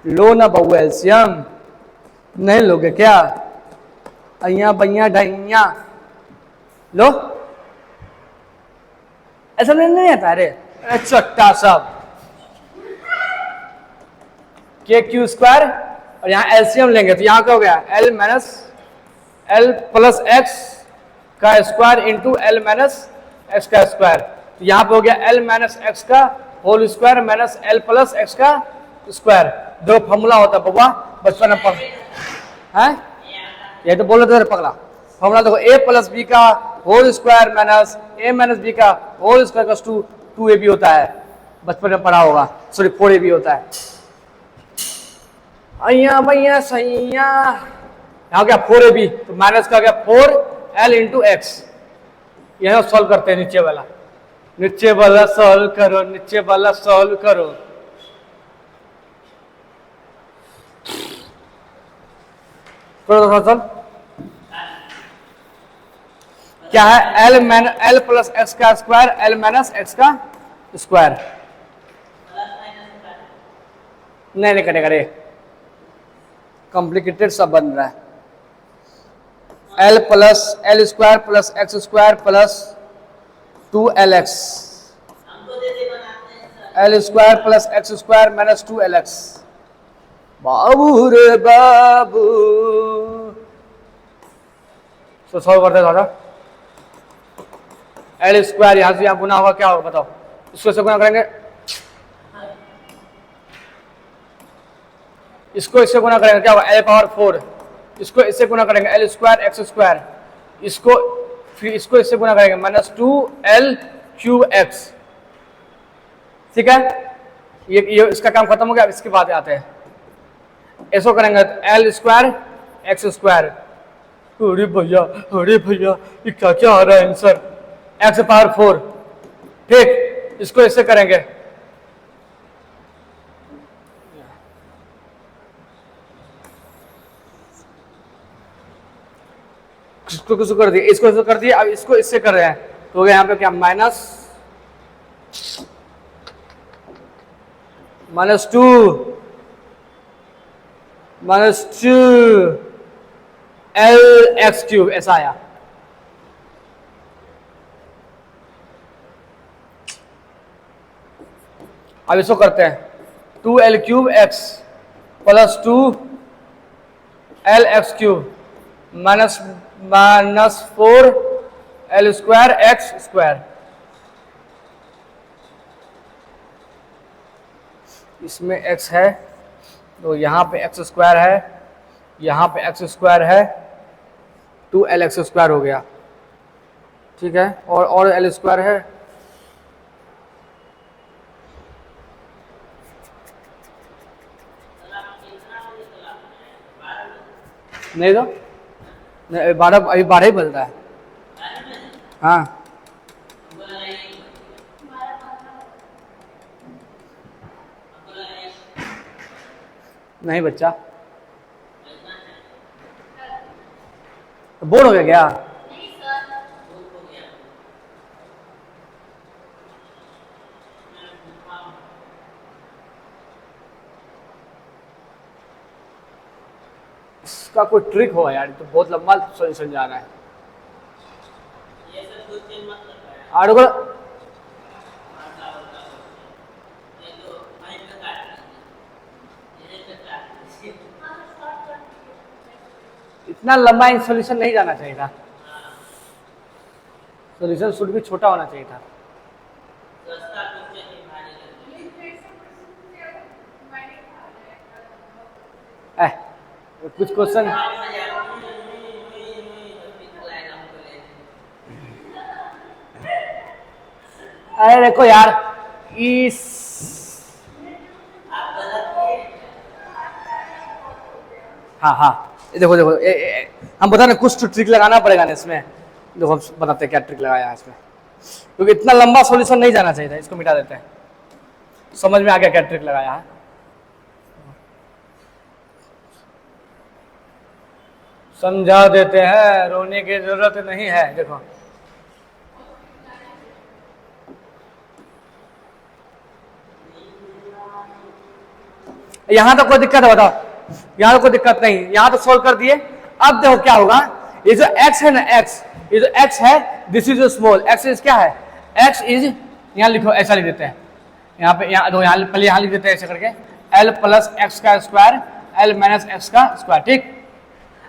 लो ना बहू एलसीएम, नहीं लोगे क्या? अय्या बैया ढैया लो, ऐसा नहीं आता। अरे चट्टा सब के क्यू स्क्वायर और यहाँ एलसीएम लेंगे तो यहाँ क्या हो गया? L minus L plus x का square into L minus x का स्क्वायर। तो यहाँ पे हो गया एल माइनस एक्स का whole square minus L plus x का स्क्वायर। दो फॉर्मूला होता है बबुआ बचपन में है, ये तो बोल रहे थे पगला। फॉर्मूला देखो ए प्लस बी का होल स्क्वायर माइनस ए माइनस बी का होल स्क्वायर प्लस 2ab होता है, बचपन में पढ़ा होगा। सॉरी 4ab होता है। अय्या भैया सैया, यहाँ क्या 4ab, तो माइनस का क्या 4l इंटू एक्स। यह सॉल्व करते हैं नीचे वाला, नीचे वाला सॉल्व करो, नीचे वाला सॉल्व करो। सॉल्व क्या है, एल प्लस एक्स का स्क्वायर एल माइनस एक्स का स्क्वायर। नहीं कटेगा रे, कॉम्प्लिकेटेड सब बन रहा है। L plus L square plus x square plus 2lx, L square plus x square minus 2lx। बाबू रे बाबू, तो सॉल्व करते दादा। एल स्क्वायर यहां से यहां गुना होगा, क्या होगा बताओ, इसको से गुना करेंगे, इसको इससे गुना करेंगे क्या होगा, एल पावर 4। इसको इससे गुना करेंगे एल स्क्वायर एक्स स्क्वायर, इसको फिर इसको इससे गुना करेंगे माइनस 2l क्यूब एक्स। ठीक है, ये इसका काम खत्म हो गया। अब इसके बाद आते हैं, ऐसा करेंगे एल स्क्वायर एक्स स्क्वायर। अरे भैया ये क्या क्या आ रहा है आंसर, एक्स पावर 4। ठीक, इसको इससे करेंगे, इसको किसको कर दिया, इसको इसको कर दिया। अब इसको इससे कर रहे हैं, तो यहाँ पे क्या माइनस 2 एल एक्स क्यूब, ऐसा आया। अब इसको करते हैं 2l cube x plus 2l x cube minus 4l square x square. इसमें x है तो यहाँ पे एक्स स्क्वायर है, यहाँ पे एक्स स्क्वायर है, 2l एक्स स्क्वायर हो गया। ठीक है, और l स्क्वायर है, नहीं तो नहीं, 12 अभी 12 ही बजता है। हाँ नहीं बच्चा, बोर हो गया क्या? इसका कोई ट्रिक होगा यार, तो बहुत लंबा सोल्यूशन जाना है। इतना लंबा सोल्यूशन नहीं जाना चाहिए था, सोल्यूशन शुड भी छोटा होना चाहिए था। कुछ क्वेश्चन अरे देखो यार, इस हाँ देखो हम बता रहे कुछ तो ट्रिक लगाना पड़ेगा ना इसमें। देखो हम बताते हैं क्या ट्रिक लगाया है इसमें, क्योंकि इतना लंबा सॉल्यूशन नहीं जाना चाहिए था। इसको मिटा देते हैं, समझ में आ गया क्या ट्रिक लगाया है। समझा देते हैं, रोने की जरूरत नहीं है। देखो यहां तो कोई दिक्कत है बताओ, यहां तो कोई दिक्कत नहीं, यहां तो सोल्व कर दिए। अब देखो क्या होगा, ये जो x है ना, x ये जो x है, this is small x is क्या है, x इज यहां लिखो, ऐसा लिख देते हैं यहाँ पे, यहाँ दो यहाँ पहले यहाँ लिख देते हैं ऐसे करके, l प्लस एक्स का स्क्वायर l माइनस एक्स का स्क्वायर। ठीक,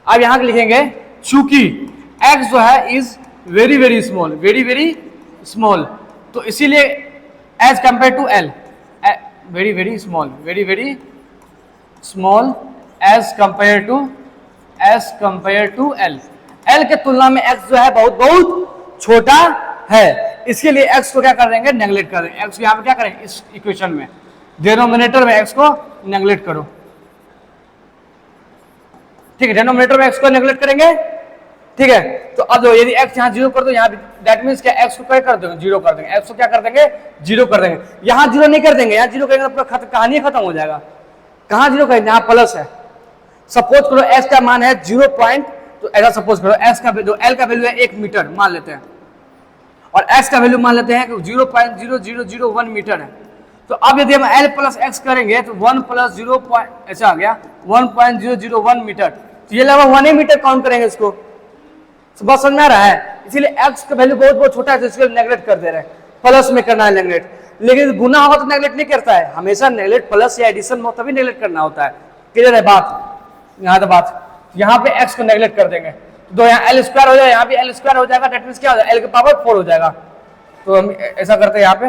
अब यहाँ लिखेंगे चूंकि x जो है is very very small, very very small, तो इसीलिए as compare to l, very very small, very very small as compare to l. L के तुलना में एक्स जो है बहुत बहुत छोटा है, इसके लिए एक्स को क्या कर देंगे, नेगलेक्ट कर देंगे। एक्स को यहाँ पे क्या करेंगे, इस इक्वेशन में डिनोमिनेटर में एक्स को नेगलेक्ट करो, ठीक है, डिनोमिनेटर में एक्स को नेगलेक्ट करेंगे, ठीक है। तो अब जो यदि x यहाँ जीरो कर दो, यहाँ दैट मीन्स क्या, x को क्या कर देंगे, जीरो कर देंगे, x को क्या कर देंगे, जीरो कर देंगे। यहाँ जीरो नहीं कर देंगे, यहाँ जीरो करेंगे तो पूरा कहानी खत्म हो जाएगा। कहाँ जीरो करेंगे, यहाँ प्लस है। सपोज करो x का मान है 0 पॉइंट, तो ऐसा सपोज करो x का जो l का वैल्यू है 1 मीटर मान लेते हैं, और x का वैल्यू मान लेते हैं कि 0.0001 मीटर है। तो अब यदि हम l प्लस x करेंगे तो 1 प्लस 0 ऐसा आ गया 1.001 मीटर, तो ये लगभग 1 मीटर काउंट करेंगे इसको। बस समझ में आ रहा है, इसीलिए x का वैल्यू बहुत बहुत छोटा है, तो इसको नेगलेक्ट कर दे रहे हैं, प्लस में करना है नेगलेक्ट। लेकिन गुना होगा तो नेगलेक्ट नहीं करता है, हमेशा नेगलेक्ट प्लस या एडिशन हो तभी नेगलेक्ट करना होता है। क्लियर है बात, यहाँ तो बात, यहाँ पे x को नेगलेक्ट कर देंगे तो यहाँ एल स्क्वायर हो जाएगा, यहाँ भी एल स्क्वायर हो जाएगा, दैट मींस क्या हो जाएगा, एल के पावर 4 हो जाएगा। तो हम ऐसा करते हैं यहाँ पे,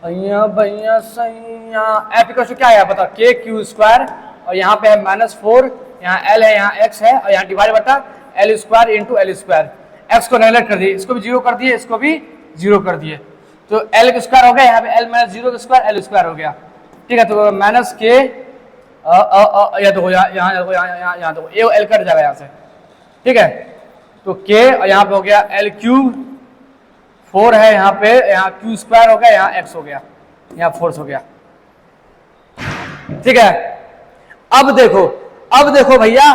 भैया सैया एफ इक्वल टू क्या है पता, के क्यू स्क्वायर, और यहाँ पे है -4, यहाँ एल है, यहाँ एक्स है, और यहाँ डिवाइड बटा L square into L square. X को नेगलेक्ट कर दिए, इसको भी जीरो कर दिए, इसको भी जीरो कर दिए, तो एल स्क्वायर हो गया, यहाँ पे L minus zero square L square हो गया, ठीक है। तो माइनस के या तो यहाँ तो ये एल कट जाएगा यहाँ से, ठीक है। तो के और यहाँ पे हो गया एल क्यूब, 4 है यहाँ पे, यहाँ क्यू स्क्वायर हो गया, यहाँ एक्स हो गया, यहाँ फोर्स हो गया, ठीक है। अब देखो भैया,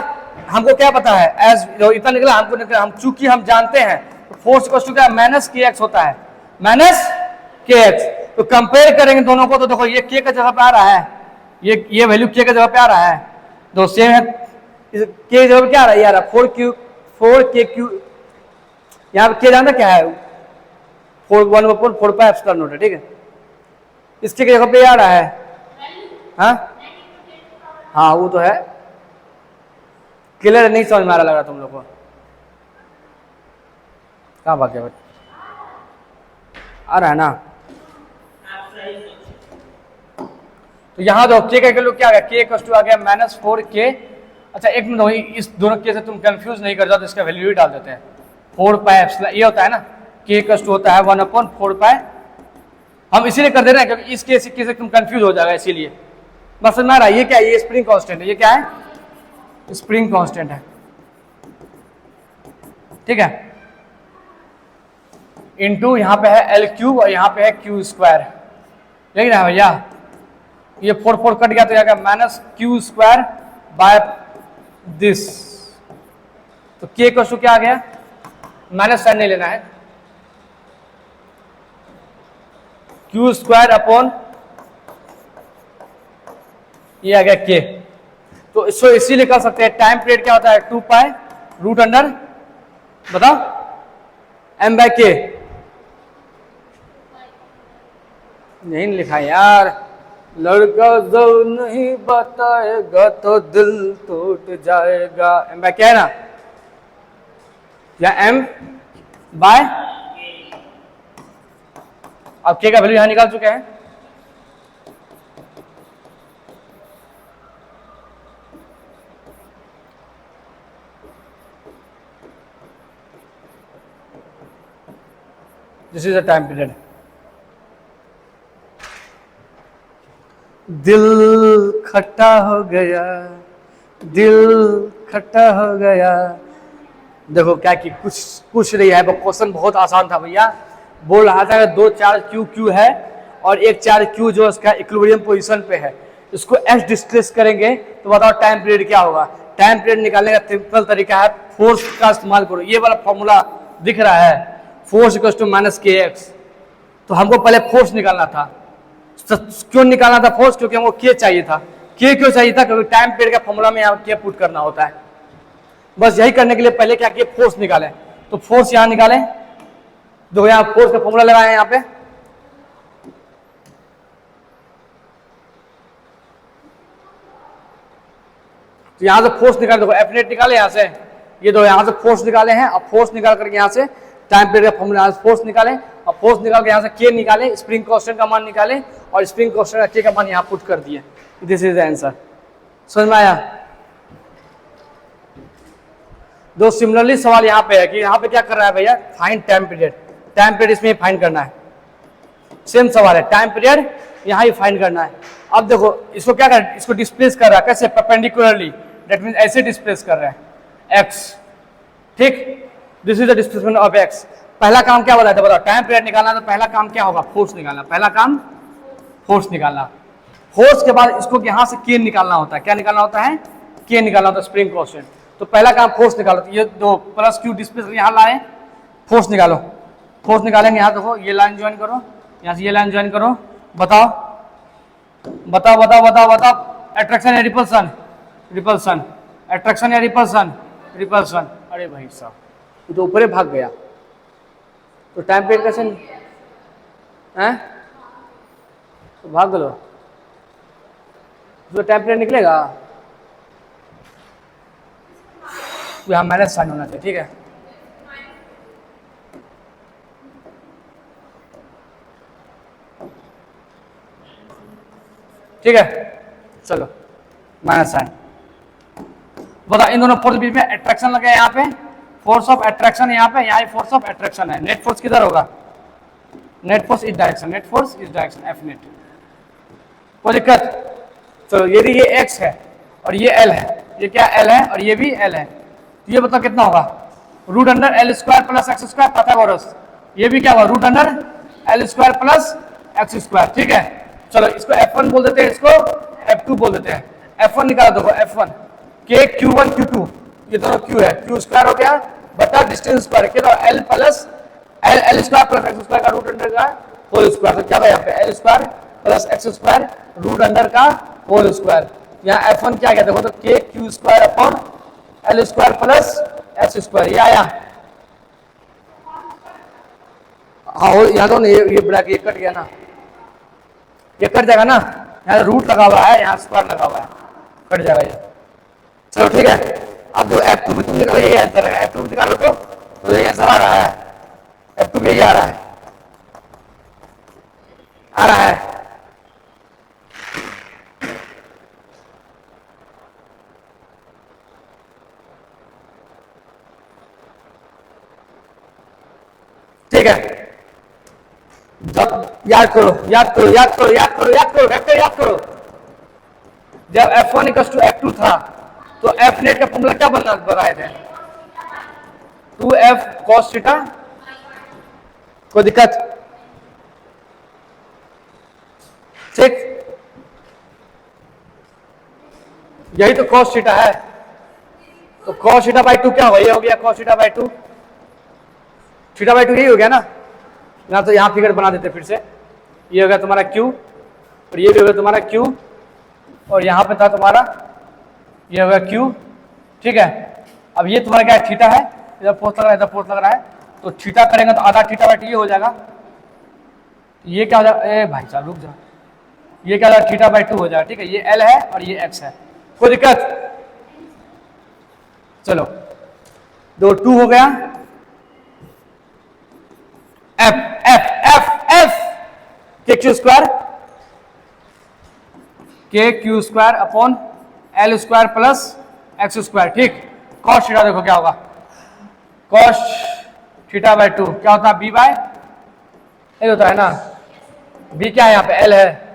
हमको क्या पता है, एज इतना निकला, हमको निकला, हम चूंकि हम जानते हैं तो फोर्स इक्वल टू क्या, माइनस के एक्स होता है, माइनस के एक्स। तो कंपेयर करेंगे दोनों को, तो देखो ये के का जगह पे आ रहा है, ये वैल्यू के का जगह पे आ रहा है, तो सेम है, के जगह पे क्या आ रहा है, यार 4 के क्यू, यहाँ पे के जानता क्या है, 4 पाई एप्सिलॉन नॉट है, ठीक है। इसके जगह पे आ रहा है, हाँ वो तो है, क्लियर नहीं समझ में आ रहा लग रहा तुम लोग को, कहाँ भाग गया, आ रहा है ना। तो यहाँ दो के का वैल्यू क्या आ गया, के इक्वल टू आ गया -4 अच्छा एक मिनट, इस दोनों के से तुम कंफ्यूज नहीं कर जाओ, तो इसका वैल्यू ही डाल देते हैं, 4 पाई एप्सिलॉन, ये होता है ना, के इक्वल टू होता है 1/4 पाई, हम इसीलिए कर दे रहे हैं क्योंकि इस केस से तुम कंफ्यूज हो जाएगा, इसीलिए बस समझ में आ रहा है। ये क्या है, ये स्प्रिंग कांस्टेंट है, ये क्या है, स्प्रिंग कांस्टेंट है, ठीक है। इनटू यहाँ पे है एल क्यूब और यहाँ पे है क्यू स्क्वायर, लेकिन है भैया ये 4 कट गया, तो यहाँ minus Q square by this, तो के का क्या आ गया, माइनस साइन नहीं लेना है, क्यू स्क्वायर अपॉन ये आ गया के। तो इसको इसीलिए कर सकते हैं, टाइम पीरियड क्या होता है, 2 पाई रूट अंडर, बताओ, m बाय के, नहीं लिखा यार, लड़का जो नहीं बताएगा तो दिल टूट जाएगा, m बाय क्या है ना, या m बाय, अब के का वैल्यू यहां निकाल चुके हैं, this is the time period. दिल खट्टा हो गया, दिल खट्टा हो गया, देखो क्या कि कुछ नहीं है, क्वेश्चन बहुत आसान था भैया। बोल रहा था 2 चार्ज क्यू क्यू है और एक चार्ज क्यू जो इसका इक्विलिब्रियम पोजीशन पे है, इसको एस डिस्प्लेस करेंगे तो बताओ टाइम पीरियड क्या होगा। टाइम पीरियड निकालने का सिंपल तरीका है, फोर्स का इस्तेमाल करो, ये वाला फॉर्मूला दिख रहा है, फोर्स इक्वल टू माइनस के एक्स। तो हमको पहले फोर्स निकालना था, क्यों निकालना था फोर्स, क्योंकि हमको के चाहिए था। के क्यों चाहिए था, क्योंकि टाइम पीरियड का फॉर्मूला में यहाँ के पुट करना होता है। बस यही करने के लिए पहले क्या किए, फोर्स निकालें, तो फोर्स यहाँ निकालें, देखो यहाँ फोर्स का फॉर्मूला लगाए यहाँ पे, तो यहाँ से फोर्स निकाले, देखो एफ नेट निकाले यहाँ से, ये दो यहाँ से फोर्स निकाले हैं, और फोर्स निकाल करके यहाँ से टाइम पीरियड का फॉर्मूला फोर्स निकाले, और फोर्स निकाल के यहाँ से के निकाले, स्प्रिंग कांस्टेंट का मान निकाले, और स्प्रिंग कांस्टेंट का के का मान यहाँ पुट कर दिए। This is the answer. समझ में आया? दो सिमिलरली सवाल यहाँ पे है कि यहाँ पे क्या कर रहा है भैया, find time period. Time period इसमें फाइंड करना है, सेम सवाल है, टाइम पीरियड यहाँ ही फाइंड करना है। अब देखो इसको क्या कर, इसको डिस्प्लेस कर रहा है कैसे, परपेंडिकुलरली, दैट मींस ऐसे डिस्प्लेस कर रहा है एक्स, ठीक। This is the displacement of x. पहला काम क्या बताया था, बताओ, टाइम पीरियड निकालना, तो पहला काम क्या होगा, फोर्स निकालना। पहला काम फोर्स निकालना, फोर्स के बाद इसको यहाँ से के निकालना होता है। क्या निकालना होता है, के निकालना होता है, स्प्रिंग कांस्टेंट। तो पहला काम फोर्स निकालो, तो ये दो प्लस क्यू डिस्प्लेस यहाँ लाए, फोर्स निकालो। फोर्स निकालेंगे, यहाँ देखो ये लाइन ज्वाइन करो, यहाँ से ये लाइन ज्वाइन करो, बताओ बताओ बताओ बताओ बताओ, अट्रैक्शन या रिपल्सन, रिपल्सन, अट्रैक्शन या रिपल्सन, रिपल्सन। अरे भाई साहब ये तो ऊपर ही भाग गया, तो टाइम पीरियड कैसे हैं, तो भाग लो, जो टाइम पीरियड निकलेगा यहाँ माइनस साइन होना चाहिए, ठीक है। ठीक है, चलो माइनस साइन। बता, इन दोनों फोर्स बीच में अट्रैक्शन लगे, यहाँ पे फोर्स ऑफ अट्रैक्शन, यहाँ पे यहाँ फोर्स ऑफ अट्रैक्शन है। नेट फोर्स किधर होगा, नेट फोर्स इस डायरेक्शन, नेट फोर्स इस डायरेक्शन, एफ नेट। कोई दिक्कत? चलो यदि ये एक्स है और ये एल है, ये क्या एल है और ये भी एल है, तो ये बताओ कितना होगा, root under L square plus x square, Pythagoras. ये भी क्या होगा, root under L square plus x square, ठीक है। चलो इसको F1 बोल देते हैं, इसको F2 बोल देते हैं। F1 निकालो, देखो F1 के Q1 Q2, ये दोनों Q है, Q स्क्वायर हो गया बटा डिस्टेंस स्क्वायर, कितना L plus L square plus x square का रूट अंडर का होल स्क्वायर। तो क्या था यहाँ पे L square plus x square root under का होल स्क्वायर। यहाँ F1 क्या गया, देखो तो k Q square upon L square plus x square, ये आया। हाँ यहाँ तो ये बड़ा ये कट गया ना, ये कट जाएगा ना, यहाँ रूट लगा हुआ है, यहाँ स्क्वायर लगा हुआ है, कट जाएगा ये। चलो ठीक है, अब जो F2 भी तुम निकालो, ये आंसर है, F2 भी निकालो तो ये आंसर आ रहा है, F2 भी यही आ रहा है, आ रहा है। ठीक है, जब याद करो याद करो याद करो याद करो याद करो वेक्टर याद करो, जब F1 = F2 था तो F नेट का फॉर्मूला क्या बनाए थे, 2F cos थीटा। कोई दिक्कत? ठीक, यही तो cos थीटा है, तो cos थीटा बाई 2 क्या हुआ, ये हो गया cos theta by 2, theta by 2 यही हो गया ना। यहाँ तो यहाँ फिगर बना देते फिर से, ये हो गया तुम्हारा Q और ये भी हो गया तुम्हारा Q, और यहाँ पे था तुम्हारा ये हो गया Q, ठीक है। अब ये तुम्हारा क्या है, थीटा है, इधर फोर्स लग रहा है, इधर फोर्स लग रहा है, तो थीटा करेंगे तो आधा थीटा बाई 2 ये हो जाएगा, ये क्या हो जाएगा, ए भाई साहब रुक जा, ये क्या हो जाएगा, थीटा बाई 2 हो जाएगा, ठीक है। ये L है और ये X है, कोई दिक्कत? चलो दो 2 हो गया, F F F F के Q square upon L square plus x square, ठीक। cos थीटा देखो क्या होगा, cos थीटा बाई 2 क्या होता है, B बाय, ये होता है ना, B क्या है यहाँ पे, L है,